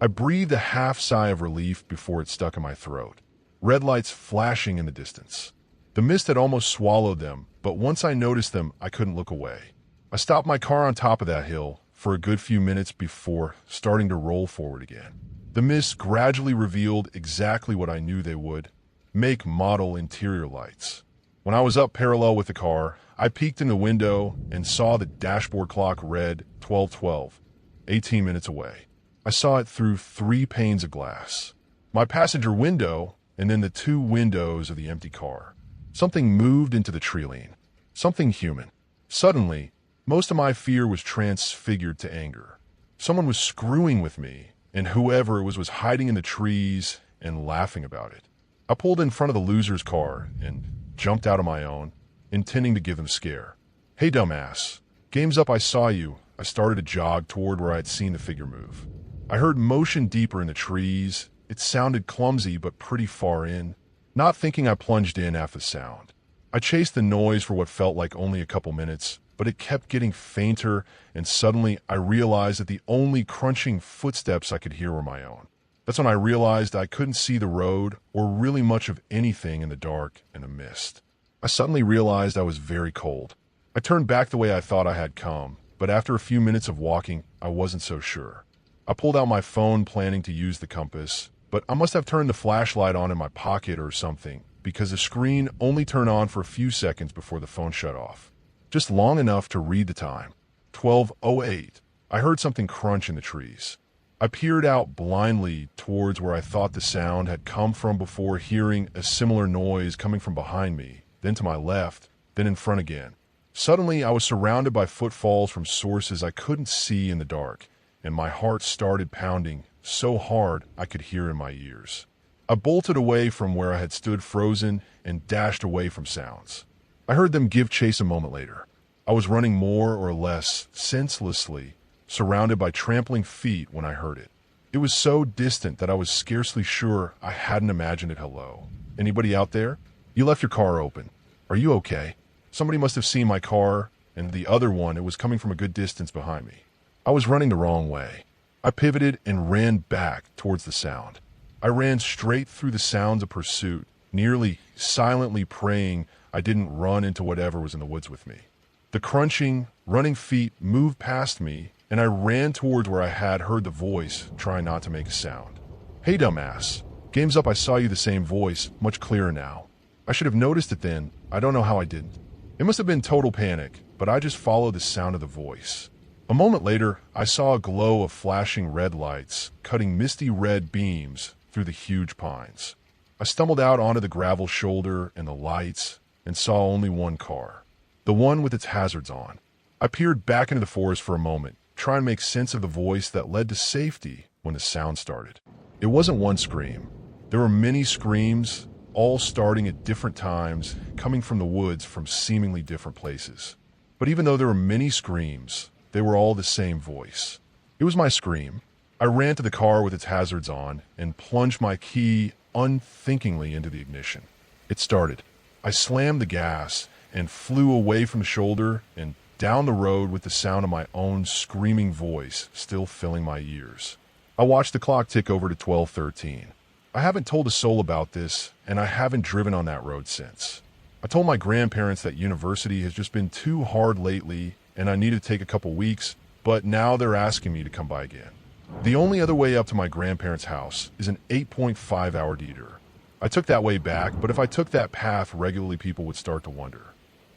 [SPEAKER 1] I breathed a half sigh of relief before it stuck in my throat. Red lights flashing in the distance. The mist had almost swallowed them, but once I noticed them, I couldn't look away. I stopped my car on top of that hill for a good few minutes before starting to roll forward again. The mist gradually revealed exactly what I knew they would: make, model, interior lights. When I was up parallel with the car, I peeked in the window and saw the dashboard clock read 12:12, 18 minutes away. I saw it through 3 panes of glass. My passenger window, and then the 2 windows of the empty car. Something moved into the tree lane. Something human. Suddenly, most of my fear was transfigured to anger. Someone was screwing with me, and whoever it was hiding in the trees and laughing about it. I pulled in front of the loser's car and jumped out of my own, intending to give him a scare. "Hey, dumbass. Game's up, I saw you." I started to jog toward where I had seen the figure move. I heard motion deeper in the trees. It sounded clumsy, but pretty far in. Not thinking, I plunged in after the sound. I chased the noise for what felt like only a couple minutes, but it kept getting fainter, and suddenly I realized that the only crunching footsteps I could hear were my own. That's when I realized I couldn't see the road or really much of anything in the dark and the mist. I suddenly realized I was very cold. I turned back the way I thought I had come, but after a few minutes of walking, I wasn't so sure. I pulled out my phone, planning to use the compass, but I must have turned the flashlight on in my pocket or something, because the screen only turned on for a few seconds before the phone shut off. Just long enough to read the time. 12:08. I heard something crunch in the trees. I peered out blindly towards where I thought the sound had come from before hearing a similar noise coming from behind me, then to my left, then in front again. Suddenly, I was surrounded by footfalls from sources I couldn't see in the dark, and my heart started pounding so hard I could hear in my ears. I bolted away from where I had stood frozen and dashed away from sounds. I heard them give chase a moment later. I was running more or less senselessly, surrounded by trampling feet when I heard it. It was so distant that I was scarcely sure I hadn't imagined it. Hello? Anybody out there? You left your car open. Are you okay? Somebody must have seen my car, and the other one, it was coming from a good distance behind me. I was running the wrong way. I pivoted and ran back towards the sound. I ran straight through the sounds of pursuit, nearly silently praying I didn't run into whatever was in the woods with me. The crunching, running feet moved past me, and I ran towards where I had heard the voice, trying not to make a sound. Hey, dumbass. Game's up. I saw you the same voice, much clearer now. I should have noticed it then. I don't know how I didn't. It must have been total panic, but I just followed the sound of the voice. A moment later, I saw a glow of flashing red lights, cutting misty red beams through the huge pines. I stumbled out onto the gravel shoulder and the lights, and saw only one car, the one with its hazards on. I peered back into the forest for a moment, trying to make sense of the voice that led to safety when the sound started. It wasn't one scream. There were many screams, all starting at different times, coming from the woods from seemingly different places. But even though there were many screams, they were all the same voice. It was my scream. I ran to the car with its hazards on and plunged my key unthinkingly into the ignition. It started. I slammed the gas and flew away from the shoulder and down the road with the sound of my own screaming voice still filling my ears. I watched the clock tick over to 12:13. I haven't told a soul about this, and I haven't driven on that road since. I told my grandparents that university has just been too hard lately and I need to take a couple weeks, but now they're asking me to come by again. The only other way up to my grandparents' house is an 8.5-hour detour. I took that way back, but if I took that path regularly, people would start to wonder.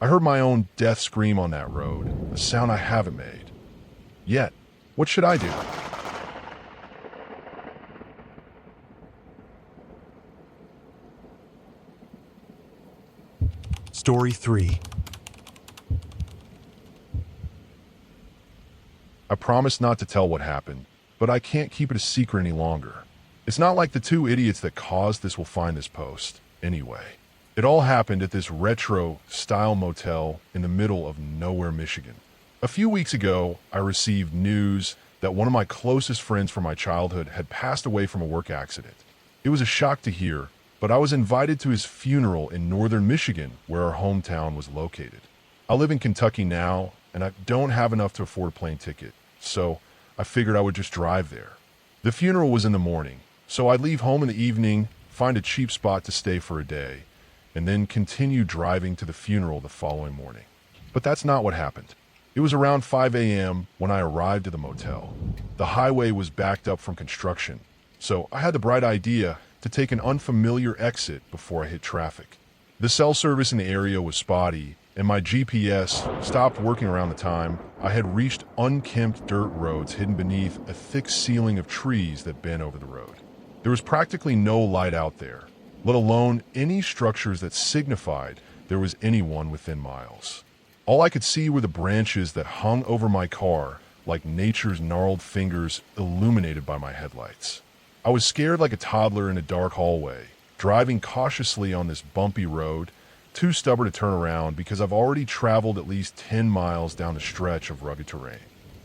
[SPEAKER 1] I heard my own death scream on that road, a sound I haven't made. Yet, what should I do?
[SPEAKER 2] Story 3.
[SPEAKER 1] I promised not to tell what happened, but I can't keep it a secret any longer. It's not like the two idiots that caused this will find this post. Anyway, it all happened at this retro-style motel in the middle of nowhere, Michigan. A few weeks ago, I received news that one of my closest friends from my childhood had passed away from a work accident. It was a shock to hear, but I was invited to his funeral in northern Michigan, where our hometown was located. I live in Kentucky now, and I don't have enough to afford a plane ticket, so I figured I would just drive there. The funeral was in the morning, so I'd leave home in the evening, find a cheap spot to stay for a day, and then continue driving to the funeral the following morning. But that's not what happened. It was around 5 a.m. when I arrived at the motel. The highway was backed up from construction, so I had the bright idea to take an unfamiliar exit before I hit traffic. The cell service in the area was spotty, and my GPS stopped working around the time I had reached unkempt dirt roads hidden beneath a thick ceiling of trees that bent over the road. There was practically no light out there, let alone any structures that signified there was anyone within miles. All I could see were the branches that hung over my car like nature's gnarled fingers illuminated by my headlights. I was scared like a toddler in a dark hallway, driving cautiously on this bumpy road, too stubborn to turn around because I've already traveled at least 10 miles down a stretch of rugged terrain.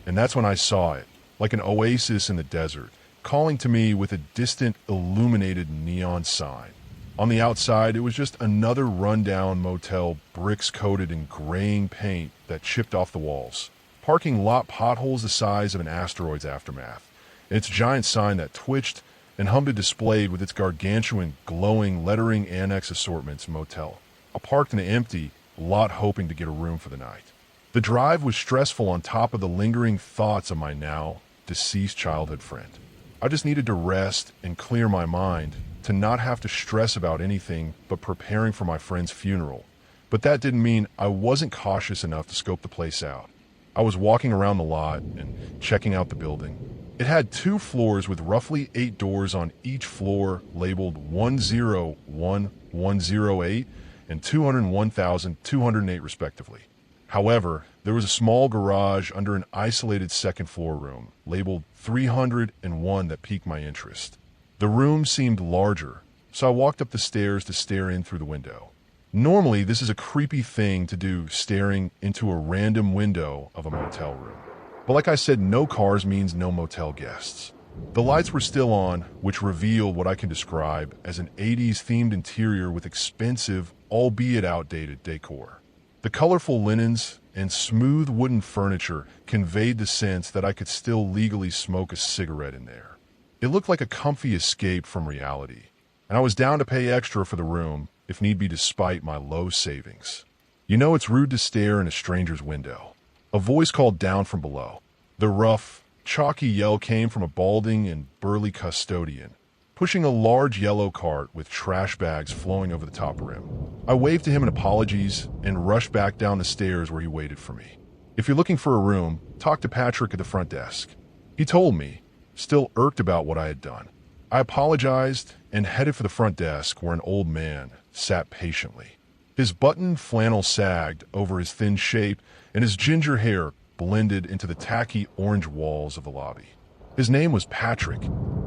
[SPEAKER 1] And that's when I saw it, like an oasis in the desert, calling to me with a distant illuminated neon sign. On the outside, it was just another rundown motel, bricks coated in graying paint that chipped off the walls, parking lot potholes the size of an asteroid's aftermath, and its giant sign that twitched and hummed displayed with its gargantuan glowing lettering annex assortments motel. I parked in an empty lot hoping to get a room for the night. The drive was stressful on top of the lingering thoughts of my now deceased childhood friend. I just needed to rest and clear my mind, to not have to stress about anything but preparing for my friend's funeral. But that didn't mean I wasn't cautious enough to scope the place out. I was walking around the lot and checking out the building. It had 2 floors with roughly 8 doors on each floor labeled 101, 108, and 201,208 respectively. However, there was a small garage under an isolated second floor room labeled 301 that piqued my interest. The room seemed larger, so I walked up the stairs to stare in through the window. Normally, this is a creepy thing to do, staring into a random window of a motel room. But like I said, no cars means no motel guests. The lights were still on, which revealed what I can describe as an 80s themed interior with expensive, albeit outdated, decor. The colorful linens and smooth wooden furniture conveyed the sense that I could still legally smoke a cigarette in there. It looked like a comfy escape from reality, and I was down to pay extra for the room, if need be, despite my low savings. You know it's rude to stare in a stranger's window. A voice called down from below. The rough, chalky yell came from a balding and burly custodian, pushing a large yellow cart with trash bags flowing over the top rim. I waved to him in apologies and rushed back down the stairs where he waited for me. If you're looking for a room, talk to Patrick at the front desk. He told me, still irked about what I had done. I apologized and headed for the front desk where an old man sat patiently. His buttoned flannel sagged over his thin shape and his ginger hair blended into the tacky orange walls of the lobby. His name was Patrick,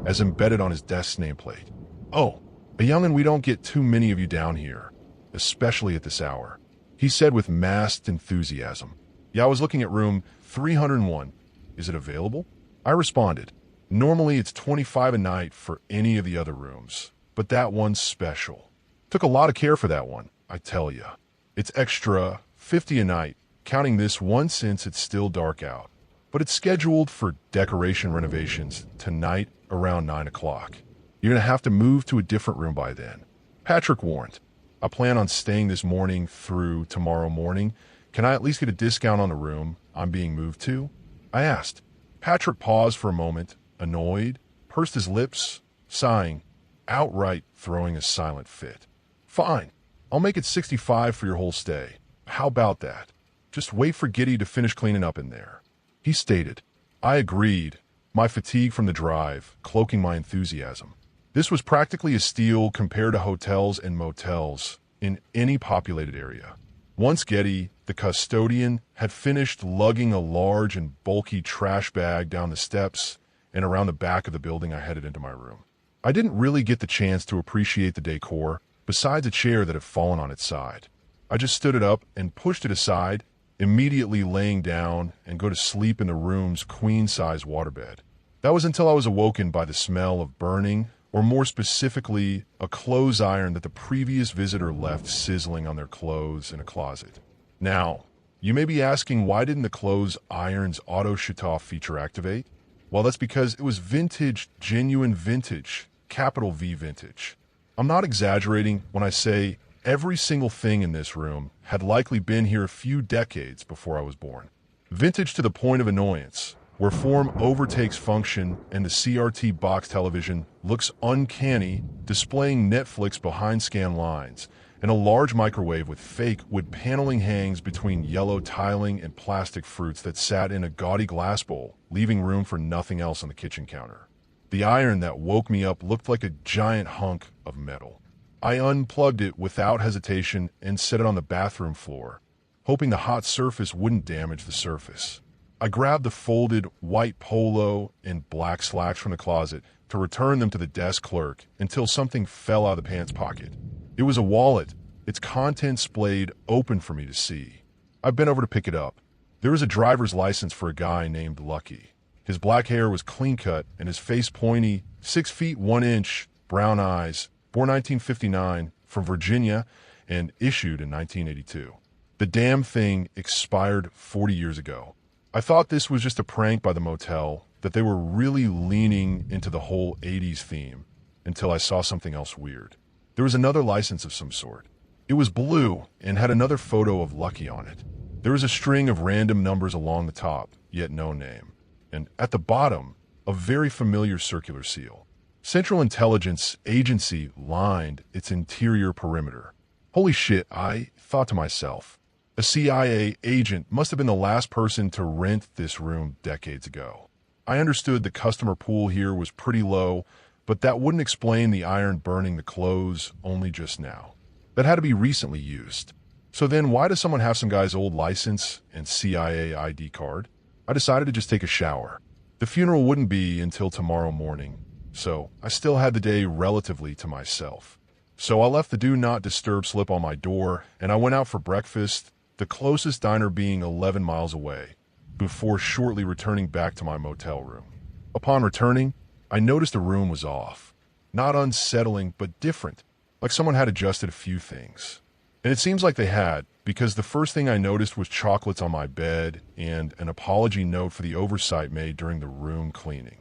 [SPEAKER 1] as embedded on his desk's nameplate. "Oh, a young'un, we don't get too many of you down here, especially at this hour," he said with masked enthusiasm. "Yeah, I was looking at room 301. Is it available?" I responded. "Normally it's $25 a night for any of the other rooms, but that one's special. Took a lot of care for that one, I tell ya. It's extra $50 a night, counting this one since it's still dark out. But it's scheduled for decoration renovations tonight around 9 o'clock. You're gonna have to move to a different room by then." Patrick warned, "I plan on staying this morning through tomorrow morning. Can I at least get a discount on the room I'm being moved to?" I asked. Patrick paused for a moment, annoyed, pursed his lips, sighing, outright throwing a silent fit. "Fine, I'll make it 65 for your whole stay. How about that? Just wait for Giddy to finish cleaning up in there," he stated. I agreed, my fatigue from the drive cloaking my enthusiasm. This was practically a steal compared to hotels and motels in any populated area. Once Getty, the custodian, had finished lugging a large and bulky trash bag down the steps and around the back of the building, I headed into my room. I didn't really get the chance to appreciate the decor, besides a chair that had fallen on its side. I just stood it up and pushed it aside, immediately laying down and go to sleep in the room's queen-size waterbed. That was until I was awoken by the smell of burning, or more specifically, a clothes iron that the previous visitor left sizzling on their clothes in a closet. Now, you may be asking, why didn't the clothes iron's auto shut-off feature activate? Well, that's because it was vintage, genuine vintage, capital V vintage. I'm not exaggerating when I say every single thing in this room had likely been here a few decades before I was born. Vintage to the point of annoyance, where form overtakes function and the CRT box television looks uncanny, displaying Netflix behind scan lines, and a large microwave with fake wood paneling hangs between yellow tiling and plastic fruits that sat in a gaudy glass bowl, leaving room for nothing else on the kitchen counter. The iron that woke me up looked like a giant hunk of metal. I unplugged it without hesitation and set it on the bathroom floor, hoping the hot surface wouldn't damage the surface. I grabbed the folded white polo and black slacks from the closet to return them to the desk clerk until something fell out of the pants pocket. It was a wallet, its contents splayed open for me to see. I bent over to pick it up. There was a driver's license for a guy named Lucky. His black hair was clean-cut and his face pointy, 6 feet 1 inch, brown eyes, born 1959, from Virginia, and issued in 1982. The damn thing expired 40 years ago. I thought this was just a prank by the motel, that they were really leaning into the whole 80s theme, until I saw something else weird. There was another license of some sort. It was blue and had another photo of Lucky on it. There was a string of random numbers along the top, yet no name. And at the bottom, a very familiar circular seal. Central Intelligence Agency lined its interior perimeter. Holy shit, I thought to myself. A CIA agent must have been the last person to rent this room decades ago. I understood the customer pool here was pretty low, but that wouldn't explain the iron burning the clothes only just now. That had to be recently used. So then why does someone have some guy's old license and CIA ID card? I decided to just take a shower. The funeral wouldn't be until tomorrow morning, so I still had the day relatively to myself. So I left the do not disturb slip on my door, and I went out for breakfast, the closest diner being 11 miles away, before shortly returning back to my motel room. Upon returning, I noticed the room was off. Not unsettling, but different, like someone had adjusted a few things. And it seems like they had, because the first thing I noticed was chocolates on my bed and an apology note for the oversight made during the room cleaning.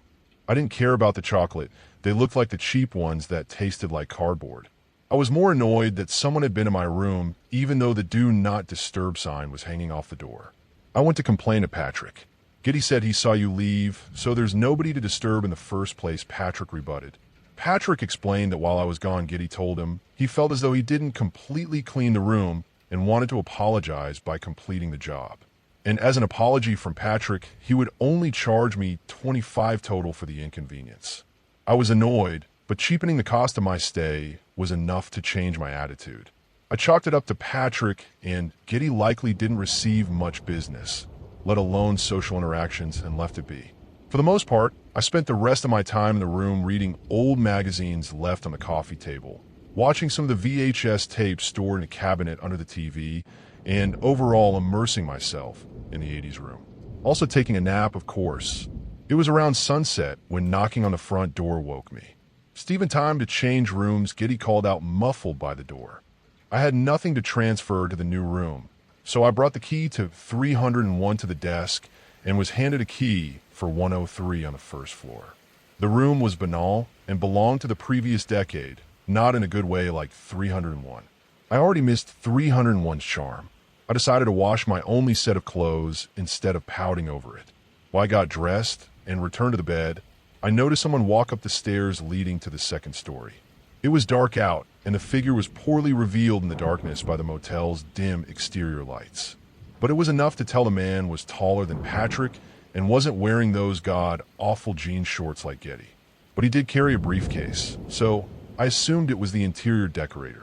[SPEAKER 1] I didn't care about the chocolate. They looked like the cheap ones that tasted like cardboard. I was more annoyed that someone had been in my room, even though the do not disturb sign was hanging off the door. I went to complain to Patrick. Giddy said he saw you leave, so there's nobody to disturb in the first place, Patrick rebutted. Patrick explained that while I was gone, Giddy told him he felt as though he didn't completely clean the room and wanted to apologize by completing the job. And as an apology from Patrick, he would only charge me $25 total for the inconvenience. I was annoyed, but cheapening the cost of my stay was enough to change my attitude. I chalked it up to Patrick, and Giddy likely didn't receive much business, let alone social interactions, and left it be. For the most part, I spent the rest of my time in the room reading old magazines left on the coffee table, watching some of the VHS tapes stored in a cabinet under the TV, and overall immersing myself in the 80s room. Also taking a nap, of course. It was around sunset when knocking on the front door woke me. Stephen, time to change rooms, Giddy called out, muffled by the door. I had nothing to transfer to the new room, so I brought the key to 301 to the desk and was handed a key for 103 on the first floor. The room was banal and belonged to the previous decade, not in a good way like 301. I already missed 301's charm. I decided to wash my only set of clothes instead of pouting over it. While I got dressed and returned to the bed, I noticed someone walk up the stairs leading to the second story. It was dark out, and the figure was poorly revealed in the darkness by the motel's dim exterior lights. But it was enough to tell the man was taller than Patrick and wasn't wearing those god-awful jean shorts like Getty. But he did carry a briefcase, so I assumed it was the interior decorator.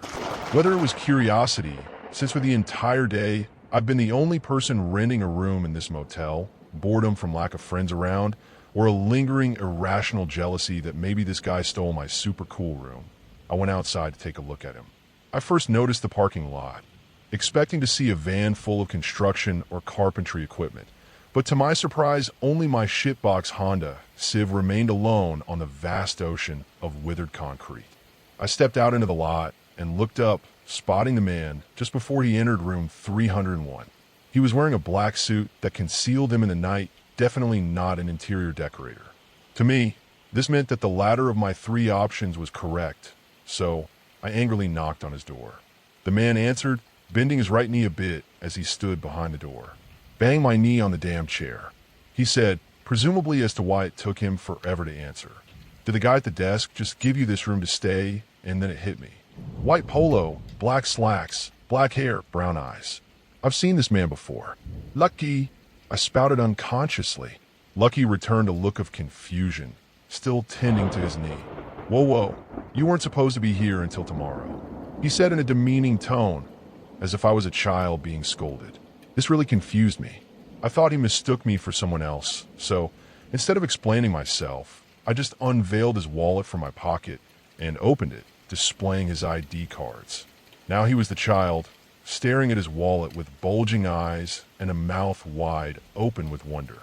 [SPEAKER 1] Whether it was curiosity, since for the entire day, I've been the only person renting a room in this motel, boredom from lack of friends around, or a lingering irrational jealousy that maybe this guy stole my super cool room, I went outside to take a look at him. I first noticed the parking lot, expecting to see a van full of construction or carpentry equipment. But to my surprise, only my shitbox Honda Civ remained alone on the vast ocean of withered concrete. I stepped out into the lot and looked up, spotting the man just before he entered room 301. He was wearing a black suit that concealed him in the night, definitely not an interior decorator. To me, this meant that the latter of my three options was correct, so I angrily knocked on his door. The man answered, bending his right knee a bit as he stood behind the door. Bang my knee on the damn chair. He said, presumably as to why it took him forever to answer. Did the guy at the desk just give you this room to stay? And then it hit me. White polo, black slacks, black hair, brown eyes. I've seen this man before. Lucky, I spouted unconsciously. Lucky returned a look of confusion, still tending to his knee. Whoa, you weren't supposed to be here until tomorrow. He said in a demeaning tone, as if I was a child being scolded. This really confused me. I thought he mistook me for someone else, so instead of explaining myself, I just unveiled his wallet from my pocket and opened it, displaying his ID cards. Now he was the child, staring at his wallet with bulging eyes and a mouth wide open with wonder.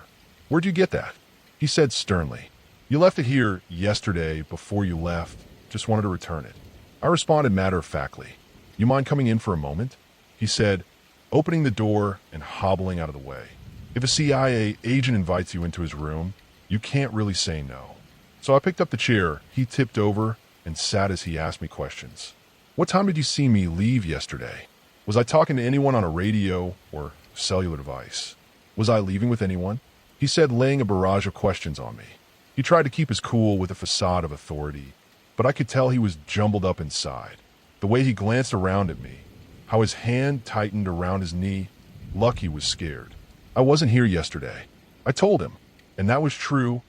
[SPEAKER 1] Where'd you get that? He said sternly. You left it here yesterday before you left. Just wanted to return it. I responded matter-of-factly. You mind coming in for a moment? He said, opening the door and hobbling out of the way. If a CIA agent invites you into his room, you can't really say no. So I picked up the chair he tipped over and sat as he asked me questions. What time did you see me leave yesterday? Was I talking to anyone on a radio or cellular device? Was I leaving with anyone? He said, laying a barrage of questions on me. He tried to keep his cool with a facade of authority, but I could tell he was jumbled up inside. The way he glanced around at me, how his hand tightened around his knee, Lucky was scared. I wasn't here yesterday. I told him, and that was true.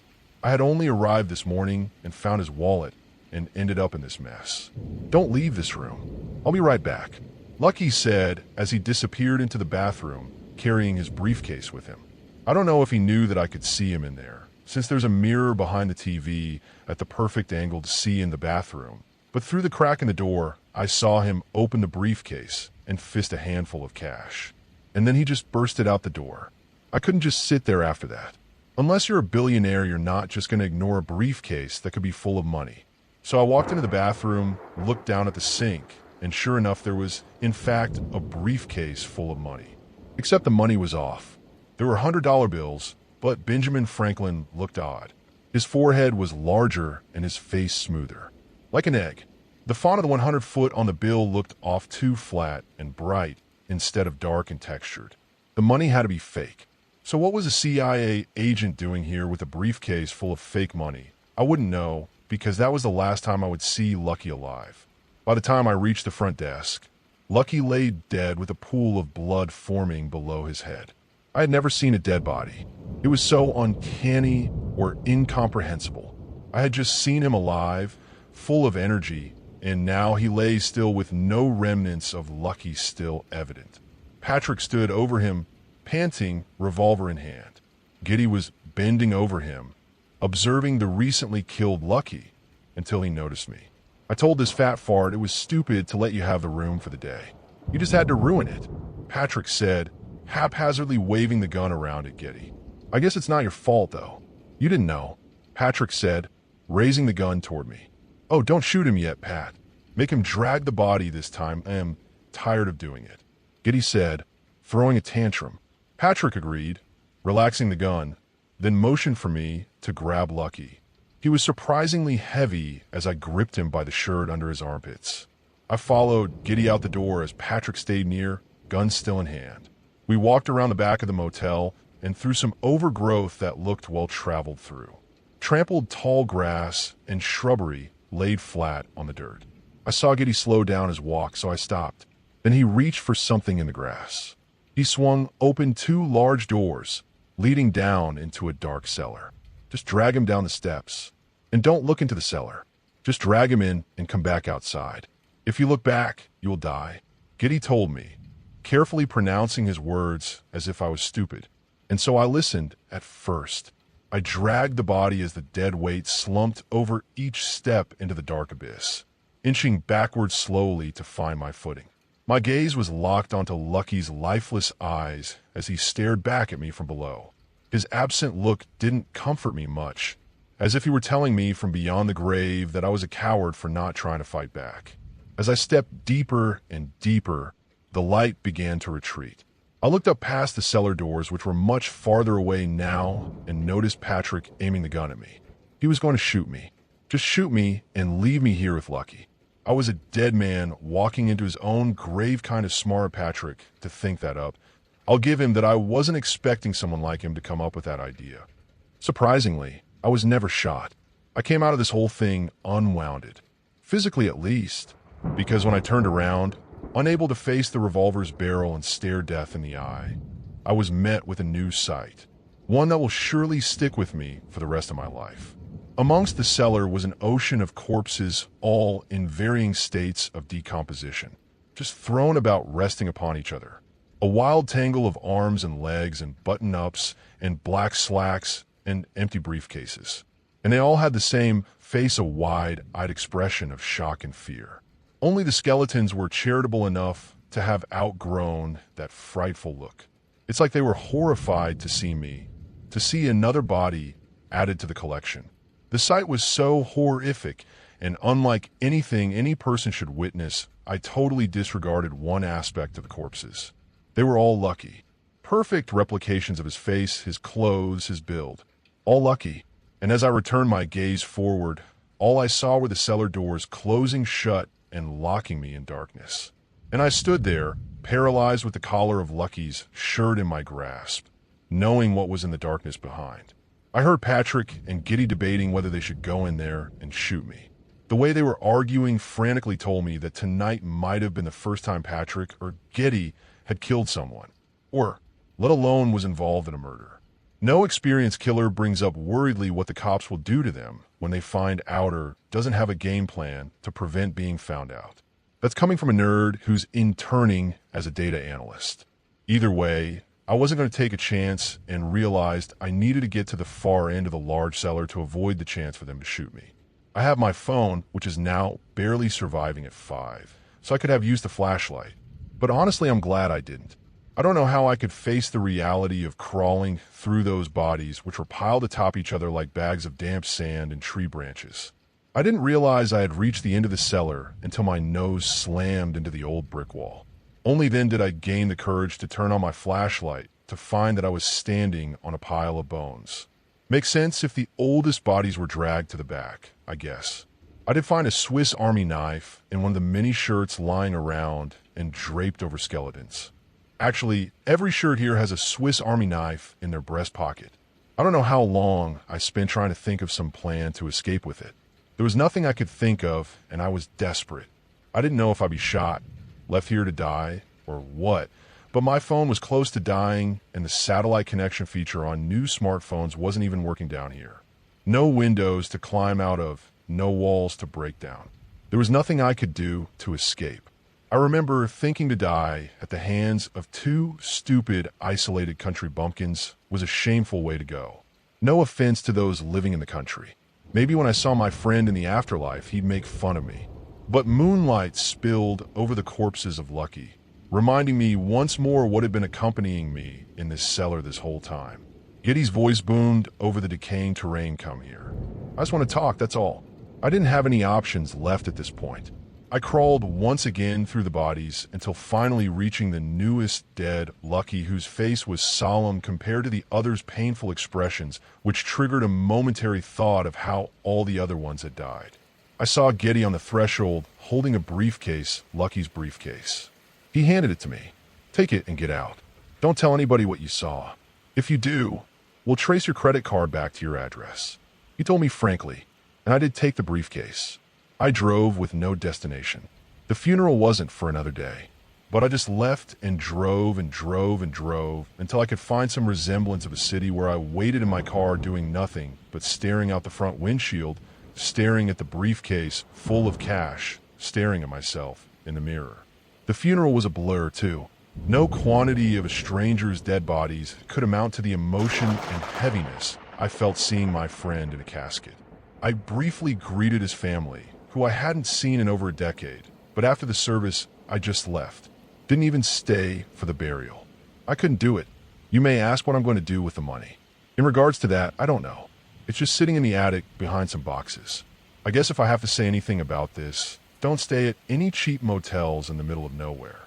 [SPEAKER 1] I had only arrived this morning and found his wallet and ended up in this mess. Don't leave this room. I'll be right back, Lucky said as he disappeared into the bathroom, carrying his briefcase with him. I don't know if he knew that I could see him in there, since there's a mirror behind the TV at the perfect angle to see in the bathroom. But through the crack in the door, I saw him open the briefcase and fist a handful of cash. And then he just bursted out the door. I couldn't just sit there after that. Unless you're a billionaire, you're not just going to ignore a briefcase that could be full of money. So I walked into the bathroom, looked down at the sink, and sure enough, there was, in fact, a briefcase full of money. Except the money was off. There were $100 bills, but Benjamin Franklin looked odd. His forehead was larger and his face smoother. Like an egg. The font of the 100 foot on the bill looked off too flat and bright instead of dark and textured. The money had to be fake. So what was a CIA agent doing here with a briefcase full of fake money? I wouldn't know, because that was the last time I would see Lucky alive. By the time I reached the front desk, Lucky lay dead with a pool of blood forming below his head. I had never seen a dead body. It was so uncanny or incomprehensible. I had just seen him alive, full of energy, and now he lay still with no remnants of Lucky still evident. Patrick stood over him, panting, revolver in hand. Giddy was bending over him, observing the recently killed Lucky, until he noticed me. I told this fat fart it was stupid to let you have the room for the day. You just had to ruin it, Patrick said, haphazardly waving the gun around at Giddy. I guess it's not your fault, though. You didn't know, Patrick said, raising the gun toward me. Oh, don't shoot him yet, Pat. Make him drag the body this time. I am tired of doing it, Giddy said, throwing a tantrum. Patrick agreed, relaxing the gun, then motioned for me to grab Lucky. He was surprisingly heavy as I gripped him by the shirt under his armpits. I followed Giddy out the door as Patrick stayed near, gun still in hand. We walked around the back of the motel and through some overgrowth that looked well traveled through. Trampled tall grass and shrubbery laid flat on the dirt. I saw Giddy slow down his walk, so I stopped. Then he reached for something in the grass. He swung open two large doors, leading down into a dark cellar. Just drag him down the steps. And don't look into the cellar. Just drag him in and come back outside. If you look back, you will die, Giddy told me, carefully pronouncing his words as if I was stupid. And so I listened at first. I dragged the body as the dead weight slumped over each step into the dark abyss, inching backwards slowly to find my footing. My gaze was locked onto Lucky's lifeless eyes as he stared back at me from below. His absent look didn't comfort me much, as if he were telling me from beyond the grave that I was a coward for not trying to fight back. As I stepped deeper and deeper, the light began to retreat. I looked up past the cellar doors, which were much farther away now, and noticed Patrick aiming the gun at me. He was going to shoot me. Just shoot me and leave me here with Lucky. I was a dead man walking into his own grave. Kind of smart, Patrick, to think that up. I'll give him that. I wasn't expecting someone like him to come up with that idea. Surprisingly, I was never shot. I came out of this whole thing unwounded. Physically at least, because when I turned around, unable to face the revolver's barrel and stare death in the eye, I was met with a new sight. One that will surely stick with me for the rest of my life. Amongst the cellar was an ocean of corpses, all in varying states of decomposition, just thrown about resting upon each other. A wild tangle of arms and legs and button-ups and black slacks and empty briefcases. And they all had the same face, a wide-eyed expression of shock and fear. Only the skeletons were charitable enough to have outgrown that frightful look. It's like they were horrified to see me, to see another body added to the collection. The sight was so horrific and unlike anything any person should witness, I totally disregarded one aspect of the corpses. They were all Lucky. Perfect replications of his face, his clothes, his build. All Lucky. And as I returned my gaze forward, all I saw were the cellar doors closing shut and locking me in darkness. And I stood there, paralyzed with the collar of Lucky's shirt in my grasp, knowing what was in the darkness behind. I heard Patrick and Giddy debating whether they should go in there and shoot me. The way they were arguing frantically told me that tonight might have been the first time Patrick or Giddy had killed someone, or let alone was involved in a murder. No experienced killer brings up worriedly what the cops will do to them when they find out or doesn't have a game plan to prevent being found out. That's coming from a nerd who's interning as a data analyst. Either way, I wasn't going to take a chance and realized I needed to get to the far end of the large cellar to avoid the chance for them to shoot me. I have my phone, which is now barely surviving at 5, so I could have used a flashlight. But honestly, I'm glad I didn't. I don't know how I could face the reality of crawling through those bodies, which were piled atop each other like bags of damp sand and tree branches. I didn't realize I had reached the end of the cellar until my nose slammed into the old brick wall. Only then did I gain the courage to turn on my flashlight to find that I was standing on a pile of bones. Makes sense if the oldest bodies were dragged to the back, I guess. I did find a Swiss Army knife in one of the many shirts lying around and draped over skeletons. Actually, every shirt here has a Swiss Army knife in their breast pocket. I don't know how long I spent trying to think of some plan to escape with it. There was nothing I could think of, and I was desperate. I didn't know if I'd be shot, left here to die, or what, but my phone was close to dying, and the satellite connection feature on new smartphones wasn't even working down here. No windows to climb out of, no walls to break down. There was nothing I could do to escape. I remember thinking to die at the hands of 2 stupid, isolated country bumpkins was a shameful way to go. No offense to those living in the country. Maybe when I saw my friend in the afterlife, he'd make fun of me. But moonlight spilled over the corpses of Lucky, reminding me once more what had been accompanying me in this cellar this whole time. Giddy's voice boomed over the decaying terrain. Come here. I just want to talk, that's all. I didn't have any options left at this point. I crawled once again through the bodies until finally reaching the newest dead Lucky, whose face was solemn compared to the others' painful expressions, which triggered a momentary thought of how all the other ones had died. I saw Giddy on the threshold holding a briefcase, Lucky's briefcase. He handed it to me. Take it and get out. Don't tell anybody what you saw. If you do, we'll trace your credit card back to your address. He told me frankly, and I did take the briefcase. I drove with no destination. The funeral wasn't for another day, but I just left and drove and drove and drove until I could find some resemblance of a city where I waited in my car doing nothing but staring out the front windshield, staring at the briefcase full of cash, staring at myself in the mirror. The funeral was a blur too. No quantity of a stranger's dead bodies could amount to the emotion and heaviness I felt seeing my friend in a casket. I briefly greeted his family, who I hadn't seen in over a decade, but after the service, I just left. Didn't even stay for the burial. I couldn't do it. You may ask what I'm going to do with the money. In regards to that, I don't know. It's just sitting in the attic behind some boxes. I guess if I have to say anything about this, don't stay at any cheap motels in the middle of nowhere.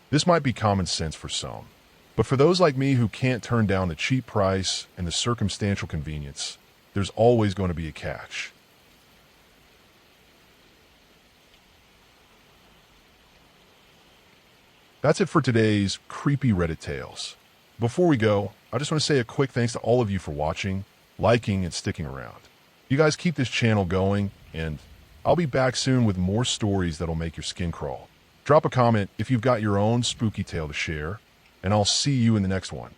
[SPEAKER 1] This might be common sense for some, but for those like me who can't turn down the cheap price and the circumstantial convenience, there's always going to be a catch. That's it for today's creepy Reddit tales. Before we go, I just want to say a quick thanks to all of you for watching, liking, and sticking around. You guys keep this channel going, and I'll be back soon with more stories that'll make your skin crawl. Drop a comment if you've got your own spooky tale to share, and I'll see you in the next one.